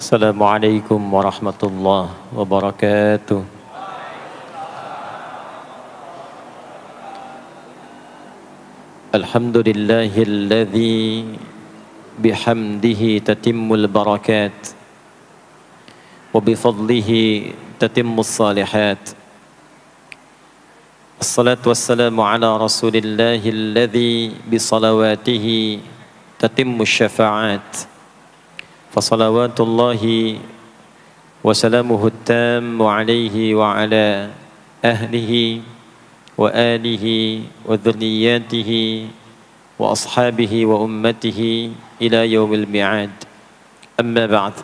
Assalamualaikum warahmatullahi wabarakatuh. Alhamdulillahilladzi bihamdihi tatimmul barakat wa bifadlihi tatimmus salihat. Assalatu wassalamu ala rasulillahilladzi bisalawatihi tatimmus syafa'at. Fasalawatullahi wa salamuhu tammu alaihi wa ala ahlihi wa alihi wa dhurriyyatihi wa ashabihi wa ummatihi ila yaumil mi'ad. Amma ba'd.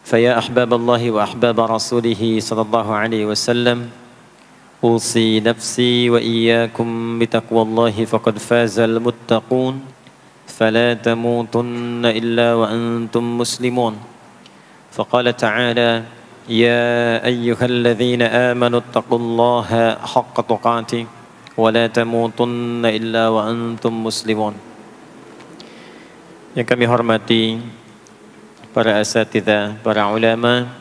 Faya ahbaballahi wa ahbaba rasulihi sallallahu alaihi wasallam, usi nafsi wa iyyakum bitaqwallahi faqad fazal muttaqun. فلا تموتن إلا وأنتم مسلمون. فقال تعالى: يا أيها الذين آمنوا اتقوا الله حق تقاته ولا تموتن إلا وأنتم مسلمون. Yang kami hormati para asatidzah, para ulama,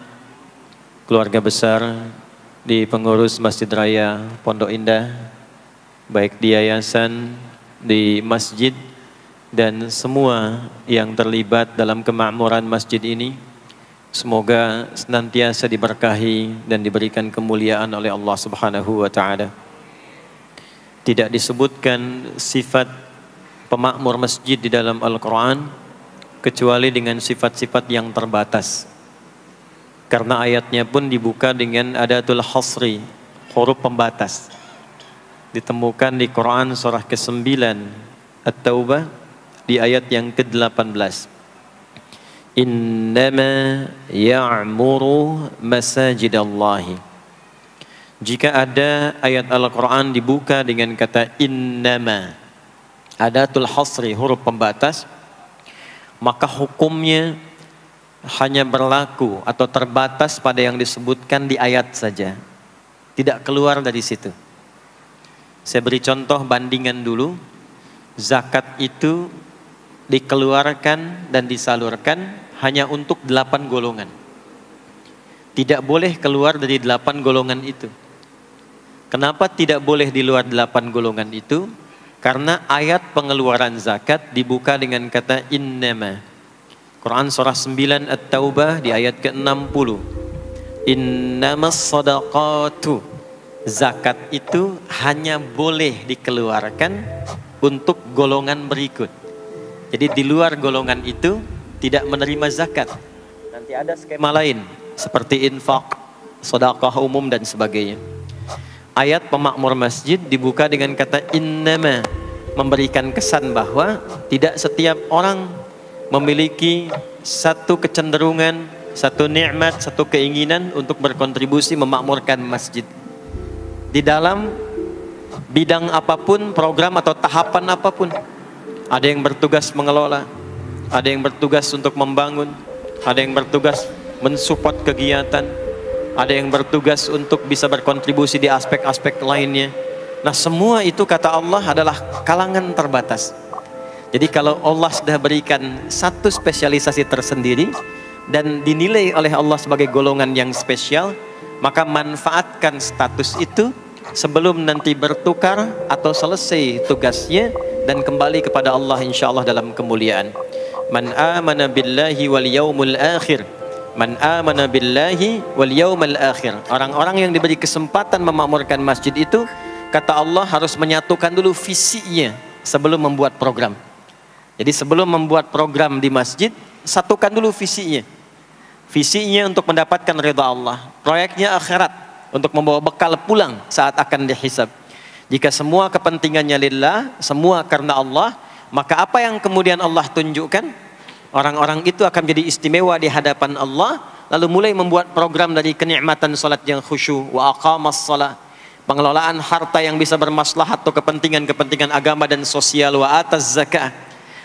keluarga besar di pengurus Masjid Raya Pondok Indah, baik di yayasan, di masjid, dan semua yang terlibat dalam kemakmuran masjid ini, semoga senantiasa diberkahi dan diberikan kemuliaan oleh Allah Subhanahu wa taala. Tidak disebutkan sifat pemakmur masjid di dalam Al-Qur'an kecuali dengan sifat-sifat yang terbatas. Karena ayatnya pun dibuka dengan adatul hasri, huruf pembatas. Ditemukan di Quran surah ke-9 At-Taubah di ayat yang ke-18. Innama ya'muru masajidallahi. Jika ada ayat Al-Quran dibuka dengan kata innama, adatul hasri, huruf pembatas, maka hukumnya hanya berlaku atau terbatas pada yang disebutkan di ayat saja, tidak keluar dari situ. Saya beri contoh bandingan dulu. Zakat itu dikeluarkan dan disalurkan hanya untuk 8 golongan. Tidak boleh keluar dari 8 golongan itu. Kenapa tidak boleh di luar 8 golongan itu? Karena ayat pengeluaran zakat dibuka dengan kata innama. Quran surah 9 At-Taubah di ayat ke-60. Innamas sadaqatu. Zakat itu hanya boleh dikeluarkan untuk golongan berikut. Jadi di luar golongan itu tidak menerima zakat. Nanti ada skema lain seperti infak, sedekah umum dan sebagainya. Ayat pemakmur masjid dibuka dengan kata innama, memberikan kesan bahwa tidak setiap orang memiliki satu kecenderungan, satu nikmat, satu keinginan untuk berkontribusi memakmurkan masjid. Di dalam bidang apapun, program atau tahapan apapun. Ada yang bertugas mengelola, ada yang bertugas untuk membangun, ada yang bertugas mensupport kegiatan, ada yang bertugas untuk bisa berkontribusi di aspek-aspek lainnya. Nah, semua itu kata Allah adalah kalangan terbatas. Jadi kalau Allah sudah berikan satu spesialisasi tersendiri dan dinilai oleh Allah sebagai golongan yang spesial, maka manfaatkan status itu sebelum nanti bertukar atau selesai tugasnya dan kembali kepada Allah insyaallah dalam kemuliaan. Man amana billahi wal yaumil akhir. Man amana billahi wal yaumil akhir. Orang-orang yang diberi kesempatan memakmurkan masjid itu, kata Allah, harus menyatukan dulu visinya sebelum membuat program. Jadi sebelum membuat program di masjid, satukan dulu visinya. Visinya untuk mendapatkan ridha Allah. Proyeknya akhirat, untuk membawa bekal pulang saat akan dihisab. Jika semua kepentingannya lillah, semua karena Allah, maka apa yang kemudian Allah tunjukkan? Orang-orang itu akan jadi istimewa di hadapan Allah, lalu mulai membuat program dari kenikmatan salat yang khusyuk, wa aqamas shalah, pengelolaan harta yang bisa bermaslahat untuk kepentingan-kepentingan agama dan sosial, wa ataz zakah,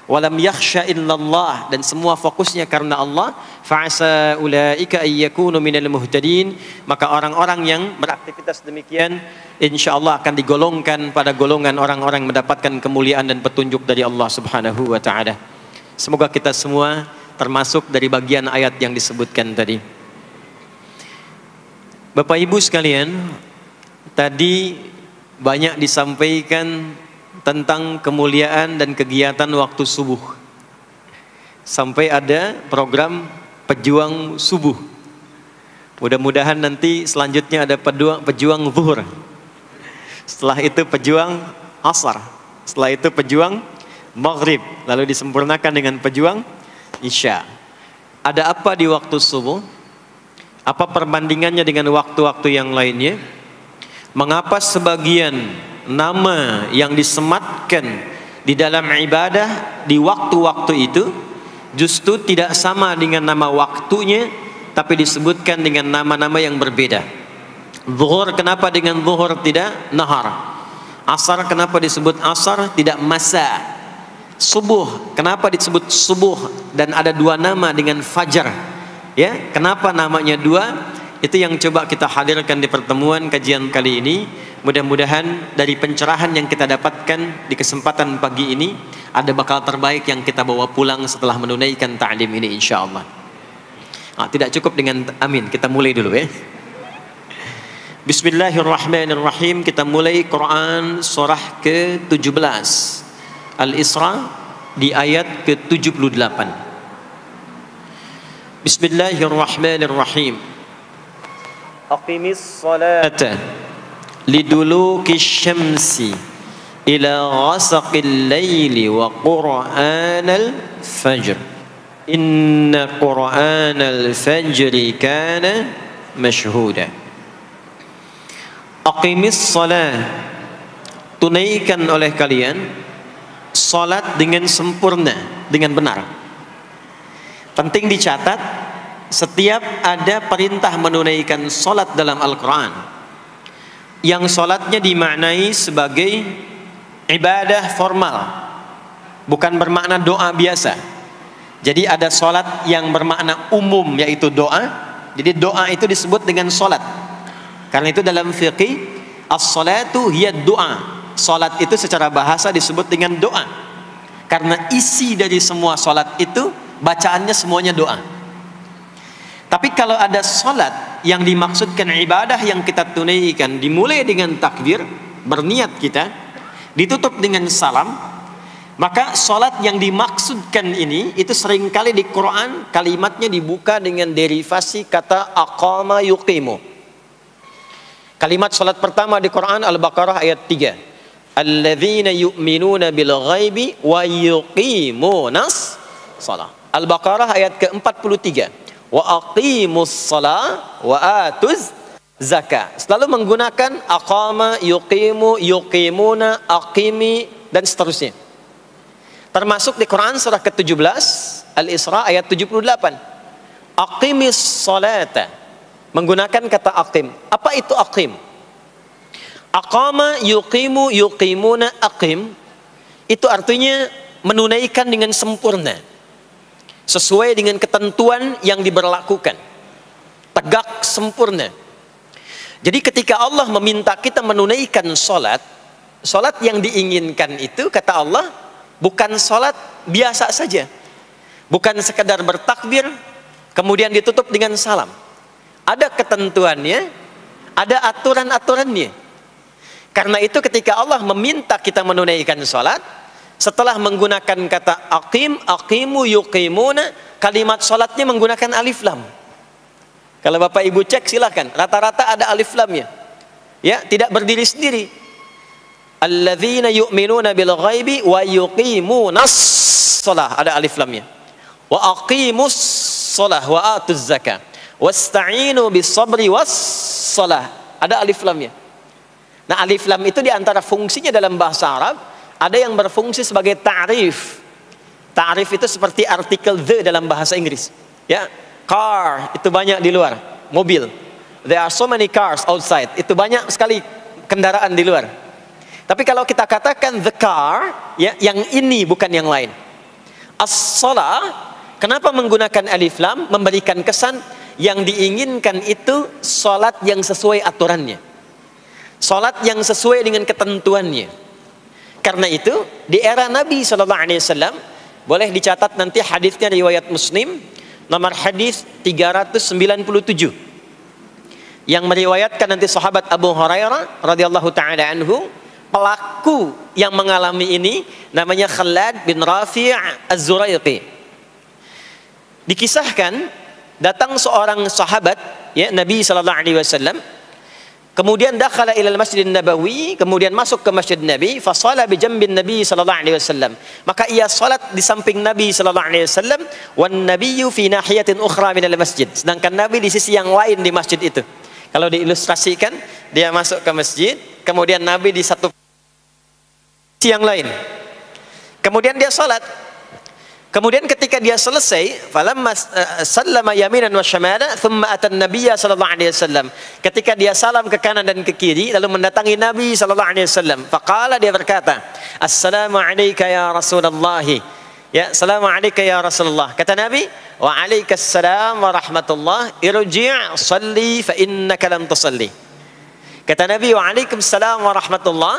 walam yakhsha illallah, dan semua fokusnya karena Allah. Fa'asa ulaika ayyakunu minal muhtadin, maka orang-orang yang beraktivitas demikian insyaallah akan digolongkan pada golongan orang-orang mendapatkan kemuliaan dan petunjuk dari Allah Subhanahu wa taala. Semoga kita semua termasuk dari bagian ayat yang disebutkan tadi. Bapak Ibu sekalian, tadi banyak disampaikan tentang kemuliaan dan kegiatan waktu subuh. Sampai ada program pejuang subuh. Mudah-mudahan nanti selanjutnya ada pejuang zuhur. Setelah itu pejuang asar. Setelah itu pejuang maghrib. Lalu disempurnakan dengan pejuang isya. Ada apa di waktu subuh? Apa perbandingannya dengan waktu-waktu yang lainnya? Mengapa sebagian nama yang disematkan di dalam ibadah di waktu-waktu itu justru tidak sama dengan nama waktunya, tapi disebutkan dengan nama-nama yang berbeda? Zuhur kenapa dengan zuhur tidak nahar? Asar kenapa disebut asar tidak masa? Subuh kenapa disebut subuh dan ada dua nama dengan fajar? Ya, kenapa namanya dua? Itu yang coba kita hadirkan di pertemuan kajian kali ini. Mudah-mudahan dari pencerahan yang kita dapatkan di kesempatan pagi ini ada bakal terbaik yang kita bawa pulang setelah menunaikan ta'lim ini insyaallah. Tidak cukup dengan amin, kita mulai dulu ya. Bismillahirrahmanirrahim. Kita mulai Quran surah ke-17 Al-Isra di ayat ke-78. Bismillahirrahmanirrahim. Aqimis salata liduluki syamsi ila ghasaqil laili wa qur'anal fajr inna qur'anal fajri kana mashhuda. Aqimis salat, tunaikan oleh kalian salat dengan sempurna, dengan benar. Penting dicatat, setiap ada perintah menunaikan salat dalam Al-Quran yang salatnya dimaknai sebagai ibadah formal, bukan bermakna doa biasa. Jadi ada salat yang bermakna umum yaitu doa. Jadi doa itu disebut dengan salat. Karena itu dalam fiqih as-salatu hiya doa. Salat itu secara bahasa disebut dengan doa. Karena isi dari semua salat itu bacaannya semuanya doa. Tapi kalau ada salat yang dimaksudkan ibadah yang kita tunaikan dimulai dengan takbir, berniat kita, ditutup dengan salam, maka salat yang dimaksudkan ini itu seringkali di Quran kalimatnya dibuka dengan derivasi kata aqama yuqimu. Kalimat salat pertama di Quran Al-Baqarah ayat 3. Alladzina yu'minuna bil ghaibi wa yuqimunas shalah. Al-Baqarah ayat ke-43. Wa aqimus shalah wa atuz zakah. Selalu menggunakan aqama, yuqimu, yuqimuna, aqimi dan seterusnya. Termasuk di Quran surah ke-17 Al-Isra ayat 78. Aqimis salata, menggunakan kata aqim. Apa itu aqim? Aqama, yuqimu, yuqimuna, aqim itu artinya menunaikan dengan sempurna, sesuai dengan ketentuan yang diberlakukan, tegak sempurna. Jadi ketika Allah meminta kita menunaikan salat, salat yang diinginkan itu kata Allah bukan salat biasa saja, bukan sekadar bertakbir kemudian ditutup dengan salam. Ada ketentuannya, ada aturan-aturannya. Karena itu ketika Allah meminta kita menunaikan salat, setelah menggunakan kata aqim, aqimu, yuqimuna, kalimat salatnya menggunakan alif lam. Kalau Bapak Ibu cek silakan, rata-rata ada alif lamnya. Ya, tidak berdiri sendiri. Alladzina yu'minuna bil ghaibi wa yuqimunas shalah, ada alif lamnya. Wa aqimus shalah wa atuz zakah. Wasta'inu bis sabri was shalah, ada alif lamnya. Nah, alif lam itu diantara fungsinya dalam bahasa Arab, ada yang berfungsi sebagai ta'rif. Ta'rif itu seperti artikel the dalam bahasa Inggris. Ya, car itu banyak di luar, mobil. There are so many cars outside. Itu banyak sekali kendaraan di luar. Tapi kalau kita katakan the car, ya, yang ini bukan yang lain. As-shalah, kenapa menggunakan alif lam? Memberikan kesan yang diinginkan itu salat yang sesuai aturannya, salat yang sesuai dengan ketentuannya. Karena itu di era Nabi SAW Boleh dicatat nanti hadisnya riwayat Muslim, nomor hadis 397. Yang meriwayatkan nanti sahabat Abu Hurairah radhiyallahu taala anhu, pelaku yang mengalami ini namanya Khalad bin Rafi' Az-Zuraiqi. Dikisahkan datang seorang sahabat ya Nabi sallallahu alaihi wasallam, kemudian dakhala ila al-Masjid Nabawi, kemudian masuk ke Masjid Nabi, fa shala bi jambin Nabi sallallahu alaihi wasallam. Maka ia salat di samping Nabi sallallahu alaihi wasallam, wan nabiyyu fi nahiyatin ukhra min al-masjid. Sedangkan Nabi di sisi yang lain di masjid itu. Kalau diilustrasikan, dia masuk ke masjid, kemudian Nabi di satu sisi yang lain. Kemudian dia salat. Kemudian ketika dia selesai, falamma sallama yaminan wa shamala, thumma atan nabiyya sallallahu alaihi wasallam. Ketika dia salam ke kanan dan ke kiri, lalu mendatangi Nabi sallallahu alaihi wasallam. Faqala, dia berkata, "Assalamu alayka ya Rasulullah." Ya, "Assalamu alayka ya Rasulullah." Kata Nabi, "Wa alaikassalam wa rahmatullah. Irji' shalli fa innaka lam tusalli." Kata Nabi, "Wa alaikassalam wa rahmatullah."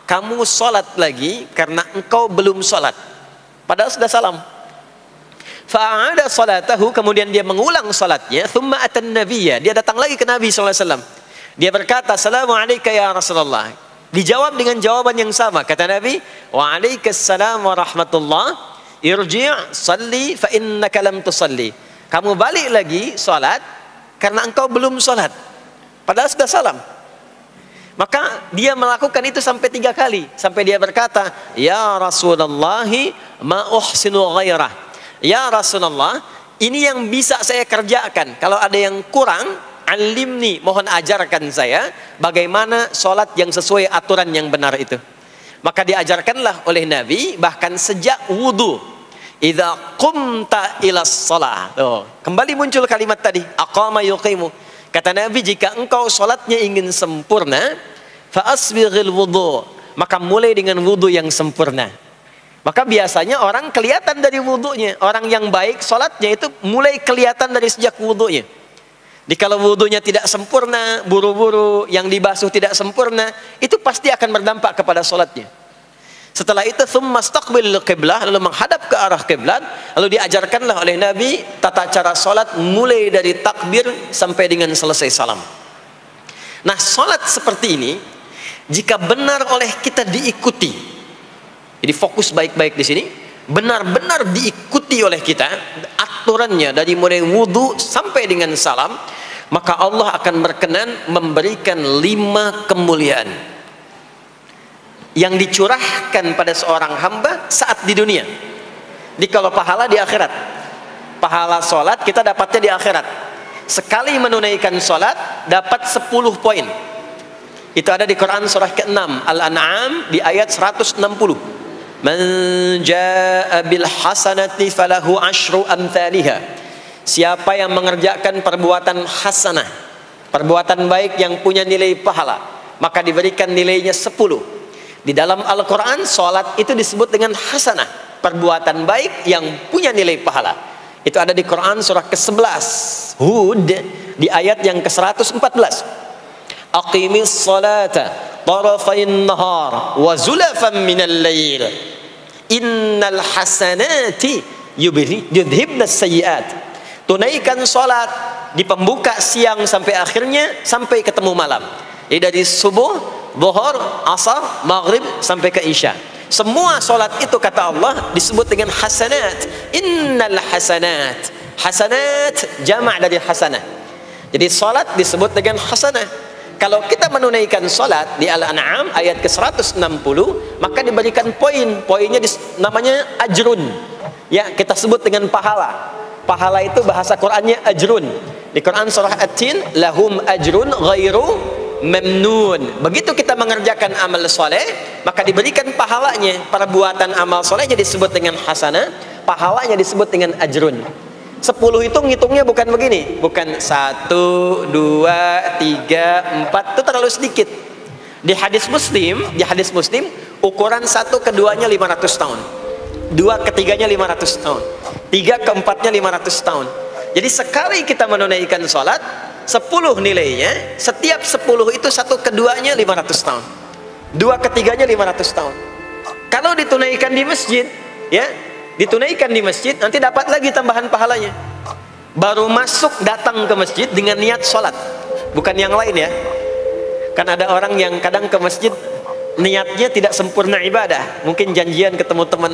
Kamu salat lagi karena engkau belum salat. Padahal sudah salam. Fa'ada salatahu, kemudian dia mengulang salatnya. Thumma atan nabiyya, dia datang lagi ke Nabi SAW. Dia berkata, "Assalamu alayka ya Rasulullah." Dijawab dengan jawaban yang sama. Kata Nabi, "Wa alaikassalam wa rahmatullah. Irji' salli fa innaka lam tusalli." Kamu balik lagi salat karena engkau belum salat. Padahal sudah salam. Maka dia melakukan itu sampai 3 kali. Sampai dia berkata, "Ya Rasulullah, ma uhsinu ghairah." Ya Rasulullah, ini yang bisa saya kerjakan. Kalau ada yang kurang, alimni, mohon ajarkan saya bagaimana sholat yang sesuai aturan yang benar itu. Maka diajarkanlah oleh Nabi, bahkan sejak wudu. Idza qumta ila shalah. Kembali muncul kalimat tadi, aqama yuqimu. Kata Nabi, jika engkau sholatnya ingin sempurna, fa asbighil wudu, maka mulai dengan wudu yang sempurna. Maka biasanya orang kelihatan dari wudunya. Orang yang baik sholatnya itu mulai kelihatan dari sejak wudunya. Jadi kalau wudunya tidak sempurna, buru-buru, yang dibasuh tidak sempurna, itu pasti akan berdampak kepada sholatnya. Setelah itu, thumma istaqbil qiblah, lalu menghadap ke arah kiblat. Lalu diajarkanlah oleh Nabi tata cara sholat mulai dari takbir sampai dengan selesai salam. Nah, sholat seperti ini jika benar oleh kita diikuti, jadi fokus baik-baik di sini, benar-benar diikuti oleh kita aturannya dari mulai wudu sampai dengan salam, maka Allah akan berkenan memberikan 5 kemuliaan yang dicurahkan pada seorang hamba saat di dunia. Jadi kalau pahala di akhirat, pahala sholat kita dapatnya di akhirat. Sekali menunaikan sholat dapat 10 poin. Itu ada di Quran surah ke-6 Al-An'am di ayat 160. Man jaa'a bil hasanati falahu asyru amthaliha. Siapa yang mengerjakan perbuatan hasanah, perbuatan baik yang punya nilai pahala, maka diberikan nilainya 10. Di dalam Al-Quran, sholat itu disebut dengan hasanah, perbuatan baik yang punya nilai pahala. Itu ada di Quran surah ke-11 Hud di ayat yang ke-114. Aqimis salata tarafain nahar wa zulafan minal lail innal hasanati yudhibnas sayyiat. Tunaikan sholat di pembuka siang sampai akhirnya, sampai ketemu malam. Jadi dari subuh, zuhur, asar, maghrib sampai ke isya. Semua solat itu kata Allah disebut dengan hasanat. Innal hasanat. Hasanat jamak dari hasanah. Jadi solat disebut dengan hasanah. Kalau kita menunaikan solat di Al-An'am ayat ke-160, maka diberikan poin. Poinnya namanya ajrun. Ya, kita sebut dengan pahala. Pahala itu bahasa Qur'annya ajrun. Di Quran surah At-Tin, lahum ajrun ghairu memnun. Begitu kita mengerjakan amal soleh, maka diberikan pahalanya. Perbuatan amal solehnya disebut dengan hasanah, pahalanya disebut dengan ajrun. 10 itu ngitungnya bukan begini, bukan 1, 2, 3, 4, itu terlalu sedikit. Di hadis Muslim, ukuran 1 keduanya 500 tahun, 2 ketiganya 500 tahun, 3 keempatnya 500 tahun. Jadi sekali kita menunaikan sholat, 10 nilainya, setiap 10 itu 1 keduanya 500 tahun, 2 ketiganya 500 tahun. Kalau ditunaikan di masjid, ya, ditunaikan di masjid, nanti dapat lagi tambahan pahalanya. Baru masuk datang ke masjid dengan niat sholat, bukan yang lain ya. Kan ada orang yang kadang ke masjid niatnya tidak sempurna ibadah, mungkin janjian ketemu teman,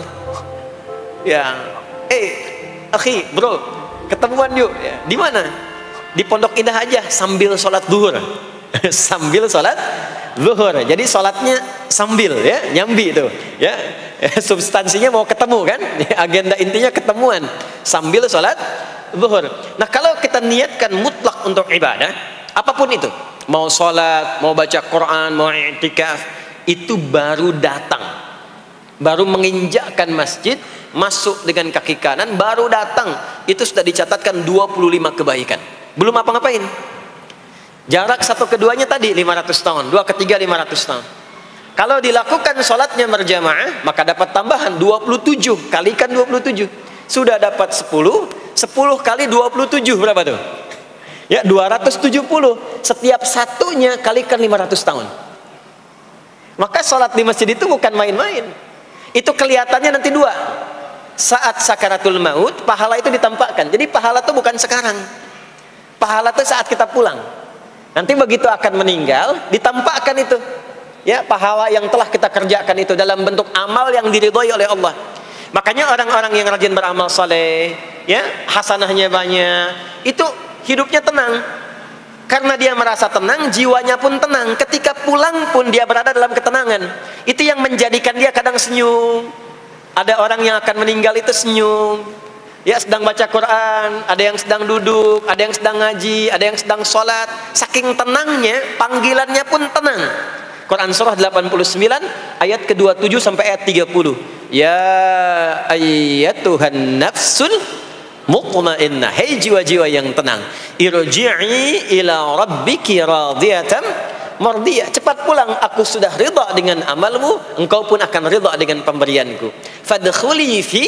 ya, akhi, bro, ketemuan yuk, ya. Di mana? Di Pondok Indah aja, sambil sholat zuhur. Sambil sholat zuhur, jadi sholatnya sambil, ya, nyambi itu, ya. Substansinya mau ketemu kan, agenda intinya ketemuan sambil sholat zuhur. Nah, kalau kita niatkan mutlak untuk ibadah, apapun itu, mau sholat, mau baca Quran, mau i'tikaf, itu baru datang, baru menginjakkan masjid, masuk dengan kaki kanan, baru datang, itu sudah dicatatkan 25 kebaikan. Belum apa-ngapain. Jarak satu keduanya tadi 500 tahun, dua ketiga 500 tahun. Kalau dilakukan sholatnya berjamaah, maka dapat tambahan 27, kalikan 27. Sudah dapat 10, 10 kali 27 berapa tuh? Ya, 270. Setiap satunya kalikan 500 tahun. Maka sholat di masjid itu bukan main-main. Itu kelihatannya nanti dua. Saat sakaratul maut, pahala itu ditampakkan. Jadi pahala itu bukan sekarang. Pahala itu saat kita pulang. Nanti begitu akan meninggal, ditampakkan itu. Ya, pahala yang telah kita kerjakan itu dalam bentuk amal yang diridhoi oleh Allah. Makanya orang-orang yang rajin beramal saleh, ya, hasanahnya banyak, itu hidupnya tenang. Karena dia merasa tenang, jiwanya pun tenang. Ketika pulang pun dia berada dalam ketenangan. Itu yang menjadikan dia kadang senyum. Ada orang yang akan meninggal itu senyum. Ya, sedang baca Quran, ada yang sedang duduk, ada yang sedang ngaji, ada yang sedang sholat. Saking tenangnya, panggilannya pun tenang. Quran surah 89 ayat ke-27 sampai ayat 30. Ya ayyatuhan nafsul mutmainnah, hei jiwa-jiwa yang tenang, irji'i ila rabbiki radiyatan mardiyah, cepat pulang, aku sudah ridha dengan amalmu, engkau pun akan ridha dengan pemberianku. Fadkhuli fi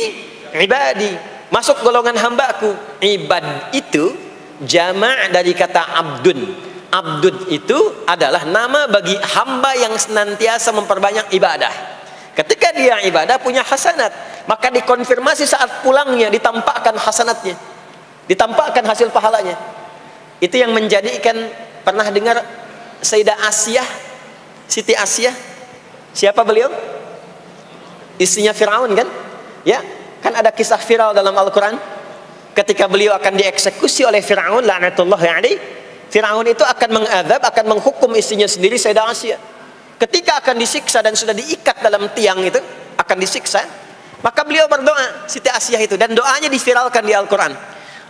ibadi, masuk golongan hambaku. Ibad itu jama' dari kata abdun. Abdun itu adalah nama bagi hamba yang senantiasa memperbanyak ibadah. Ketika dia ibadah punya hasanat, maka dikonfirmasi saat pulangnya, ditampakkan hasanatnya, ditampakkan hasil pahalanya. Itu yang menjadikan, pernah dengar Sayyidah Asyah, Siti Asyah? Siapa beliau? Istrinya Fir'aun kan? Ya, kan ada kisah viral dalam Al-Quran. Ketika beliau akan dieksekusi oleh Fir'aun, la'natullahi alaihi, Fir'aun itu akan mengadab, akan menghukum istrinya sendiri, Sayyidah Asyah. Ketika akan disiksa dan sudah diikat dalam tiang itu, akan disiksa, maka beliau berdoa, Siti Asyah itu, dan doanya diviralkan di Al-Quran.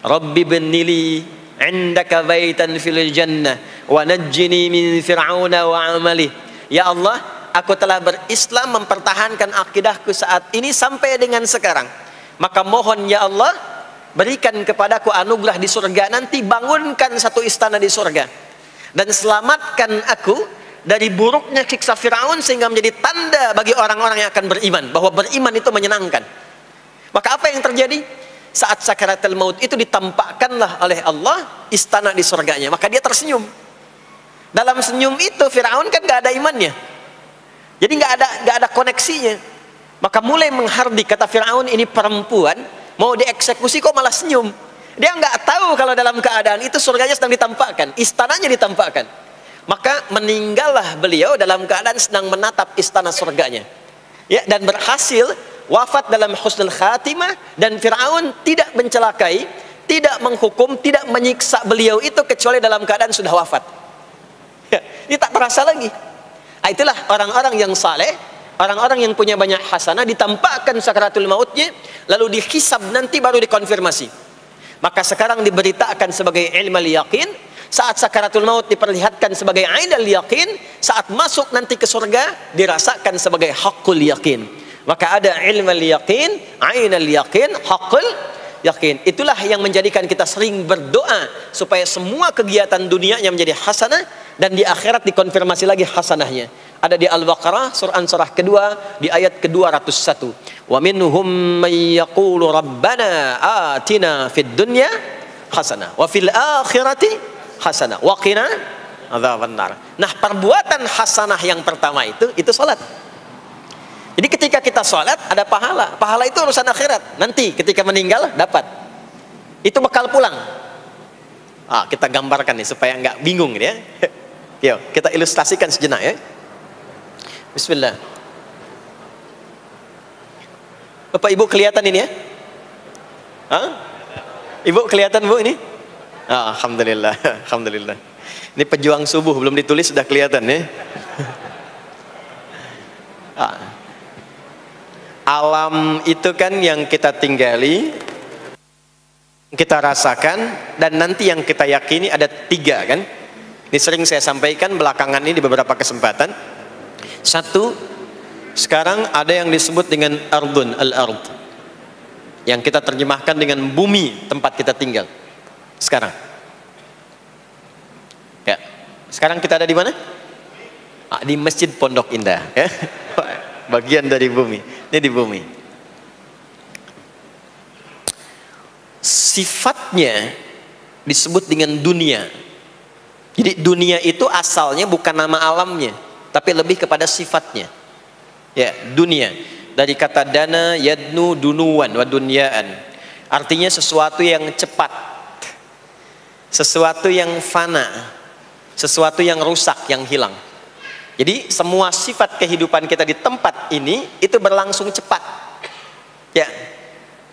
Rabbi bennili indaka baitan fil jannah wa najjini min fir'auna wa amali. Ya Allah, aku telah berislam, mempertahankan akidahku saat ini sampai dengan sekarang. Maka mohon ya Allah, berikan kepadaku anugerah di surga nanti, bangunkan satu istana di surga, dan selamatkan aku dari buruknya siksa Firaun, sehingga menjadi tanda bagi orang-orang yang akan beriman bahwa beriman itu menyenangkan. Maka apa yang terjadi? Saat sakaratul maut itu ditampakkanlah oleh Allah istana di surganya, maka dia tersenyum. Dalam senyum itu Firaun kan gak ada imannya, jadi gak ada koneksinya. Maka mulai menghardik, kata Firaun, ini perempuan mau dieksekusi kok malah senyum. Dia nggak tahu kalau dalam keadaan itu surganya sedang ditampakkan, istananya ditampakkan. Maka meninggallah beliau dalam keadaan sedang menatap istana surganya, ya, dan berhasil wafat dalam husnul khatimah. Dan Fir'aun tidak mencelakai, tidak menghukum, tidak menyiksa beliau itu kecuali dalam keadaan sudah wafat, ya, ini tak terasa lagi. Nah, itulah orang-orang yang saleh, orang-orang yang punya banyak hasanah, ditampakkan sakaratul mautnya, lalu dihisab, nanti baru dikonfirmasi. Maka sekarang diberitakan sebagai ilmal yaqin, saat sakaratul maut diperlihatkan sebagai ainal yaqin, saat masuk nanti ke surga dirasakan sebagai haqqul yaqin. Maka ada ilmal yaqin, ainal yaqin, haqqul yaqin. Itulah yang menjadikan kita sering berdoa supaya semua kegiatan dunianya menjadi hasanah, dan di akhirat dikonfirmasi lagi hasanahnya. Ada di Al-Baqarah surah kedua di ayat ke-201. Wa minhum may yaqulu rabbana atina fid dunya hasanah wa fil akhirati hasanah wa qina adzabannar. Nah, perbuatan hasanah yang pertama itu salat. Jadi ketika kita sholat ada pahala. Pahala itu urusan akhirat. Nanti ketika meninggal dapat. Itu bekal pulang. Kita gambarkan nih supaya nggak bingung ya. Yuk, kita ilustrasikan sejenak ya. Bismillah. Bapak Ibu kelihatan ini ya? Ibu kelihatan Bu ini? Alhamdulillah, alhamdulillah. Ini pejuang subuh belum ditulis sudah kelihatan ya. Alam itu kan yang kita tinggali, kita rasakan, dan nanti yang kita yakini ada 3 kan. Ini sering saya sampaikan belakangan ini di beberapa kesempatan. 1, sekarang ada yang disebut dengan ardun, al-ard, yang kita terjemahkan dengan bumi tempat kita tinggal. Sekarang ya, sekarang kita ada di mana? Di Masjid Pondok Indah ya. Bagian dari bumi. Ini di bumi. Sifatnya disebut dengan dunia. Jadi dunia itu asalnya bukan nama alamnya, tapi lebih kepada sifatnya. Ya, dunia. Dari kata dana, yadnu, dunuwan, wa dunyaan. Artinya sesuatu yang cepat, sesuatu yang fana, sesuatu yang rusak, yang hilang. Jadi semua sifat kehidupan kita di tempat ini itu berlangsung cepat. Ya,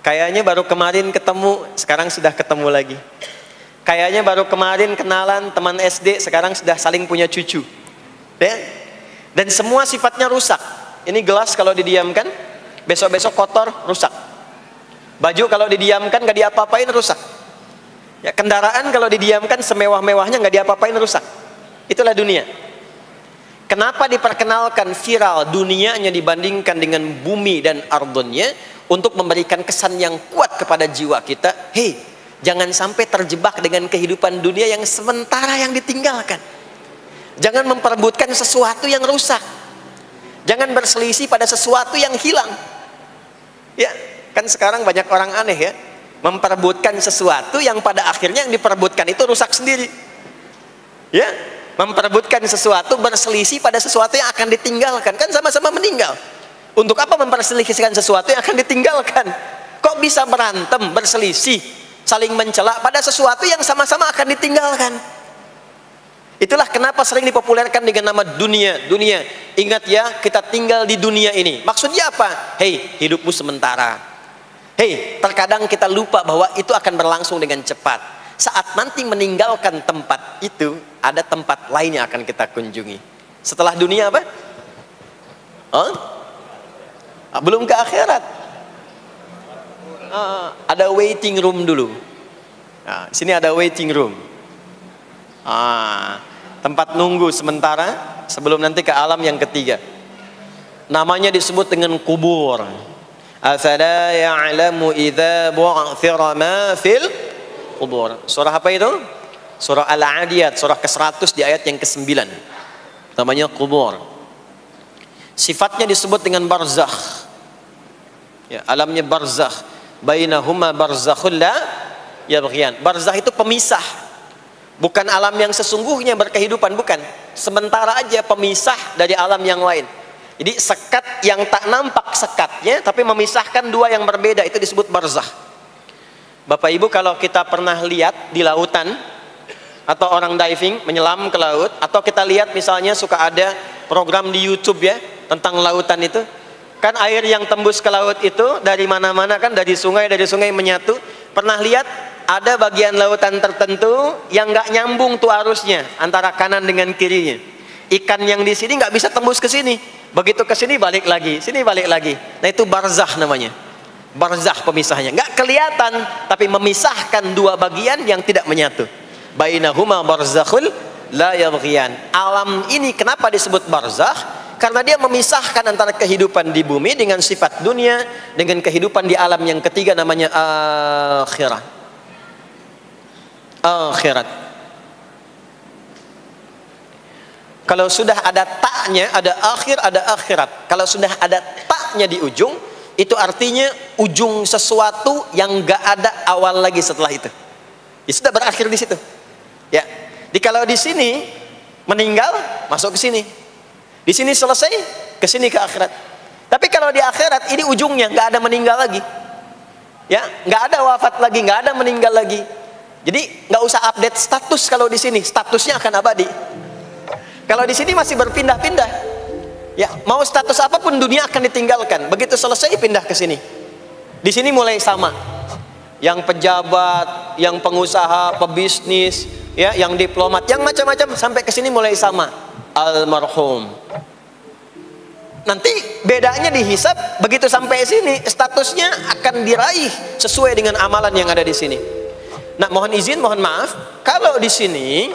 kayaknya baru kemarin ketemu, sekarang sudah ketemu lagi. Kayaknya baru kemarin kenalan teman SD, sekarang sudah saling punya cucu. Ya? Dan semua sifatnya rusak. Ini gelas kalau didiamkan, besok-besok kotor, rusak. Baju kalau didiamkan nggak diapa-apain, rusak. Ya, kendaraan kalau didiamkan semewah-mewahnya nggak diapa-apain, rusak. Itulah dunia. Kenapa diperkenalkan viral dunianya dibandingkan dengan bumi dan ardunnya? Untuk memberikan kesan yang kuat kepada jiwa kita. Hei, jangan sampai terjebak dengan kehidupan dunia yang sementara yang ditinggalkan. Jangan memperebutkan sesuatu yang rusak. Jangan berselisih pada sesuatu yang hilang. Ya, kan sekarang banyak orang aneh ya, memperebutkan sesuatu yang pada akhirnya yang diperebutkan itu rusak sendiri. Ya, memperebutkan sesuatu, berselisih pada sesuatu yang akan ditinggalkan, kan sama-sama meninggal. Untuk apa memperselisihkan sesuatu yang akan ditinggalkan? Kok bisa berantem, berselisih, saling mencela pada sesuatu yang sama-sama akan ditinggalkan? Itulah kenapa sering dipopulerkan dengan nama dunia. Dunia, ingat ya, kita tinggal di dunia ini. Maksudnya apa? Hei, hidupmu sementara. Hei, terkadang kita lupa bahwa itu akan berlangsung dengan cepat. Saat nanti meninggalkan tempat itu, ada tempat lain yang akan kita kunjungi. Setelah dunia apa? Belum ke akhirat. Ada waiting room dulu. Nah, sini ada waiting room. Tempat nunggu sementara sebelum nanti ke alam yang ketiga. Namanya disebut dengan kubur. Afala ya'lamu idza bu'thira ma fil kubur. Surah apa itu? Surah Al-Adiyat, surah ke-100 di ayat yang ke-9. Namanya kubur. Sifatnya disebut dengan barzakh. Ya, alamnya barzakh. Bainahuma barzakhul la yabghiyan. Barzakh itu pemisah. Bukan alam yang sesungguhnya berkehidupan, bukan. Sementara aja pemisah dari alam yang lain. Jadi sekat yang tak nampak sekatnya, tapi memisahkan dua yang berbeda, itu disebut barzakh. Bapak Ibu, kalau kita pernah lihat di lautan, atau orang diving, menyelam ke laut, atau kita lihat misalnya suka ada program di YouTube ya, tentang lautan itu, kan air yang tembus ke laut itu dari mana-mana kan, dari sungai menyatu. Pernah lihat ada bagian lautan tertentu yang nggak nyambung tuh arusnya antara kanan dengan kirinya. Ikan yang di sini nggak bisa tembus ke sini, begitu ke sini balik lagi, sini balik lagi. Nah itu barzakh namanya. Barzakh pemisahnya, nggak kelihatan tapi memisahkan dua bagian yang tidak menyatu. Bainahuma barzakhul la yabghiyan. Alam ini kenapa disebut barzakh? Karena dia memisahkan antara kehidupan di bumi dengan sifat dunia dengan kehidupan di alam yang ketiga, namanya akhirat. Akhirat. Kalau sudah ada taknya, ada akhir, ada akhirat. Kalau sudah ada taknya di ujung, itu artinya ujung sesuatu yang gak ada awal lagi setelah itu. Ya sudah berakhir di situ. Ya. Jadi kalau di sini meninggal, masuk ke sini. Di sini selesai, ke sini ke akhirat. Tapi kalau di akhirat ini ujungnya nggak ada meninggal lagi, ya, nggak ada wafat lagi, nggak ada meninggal lagi. Jadi nggak usah update status kalau di sini, statusnya akan abadi. Kalau di sini masih berpindah-pindah, ya, mau status apapun dunia akan ditinggalkan. Begitu selesai pindah ke sini. Di sini mulai sama, yang pejabat, yang pengusaha, pebisnis, ya, yang diplomat, yang macam-macam sampai ke sini mulai sama, almarhum. Nanti bedanya dihisab, begitu sampai sini statusnya akan diraih sesuai dengan amalan yang ada di sini. Nah, mohon izin, mohon maaf, kalau di sini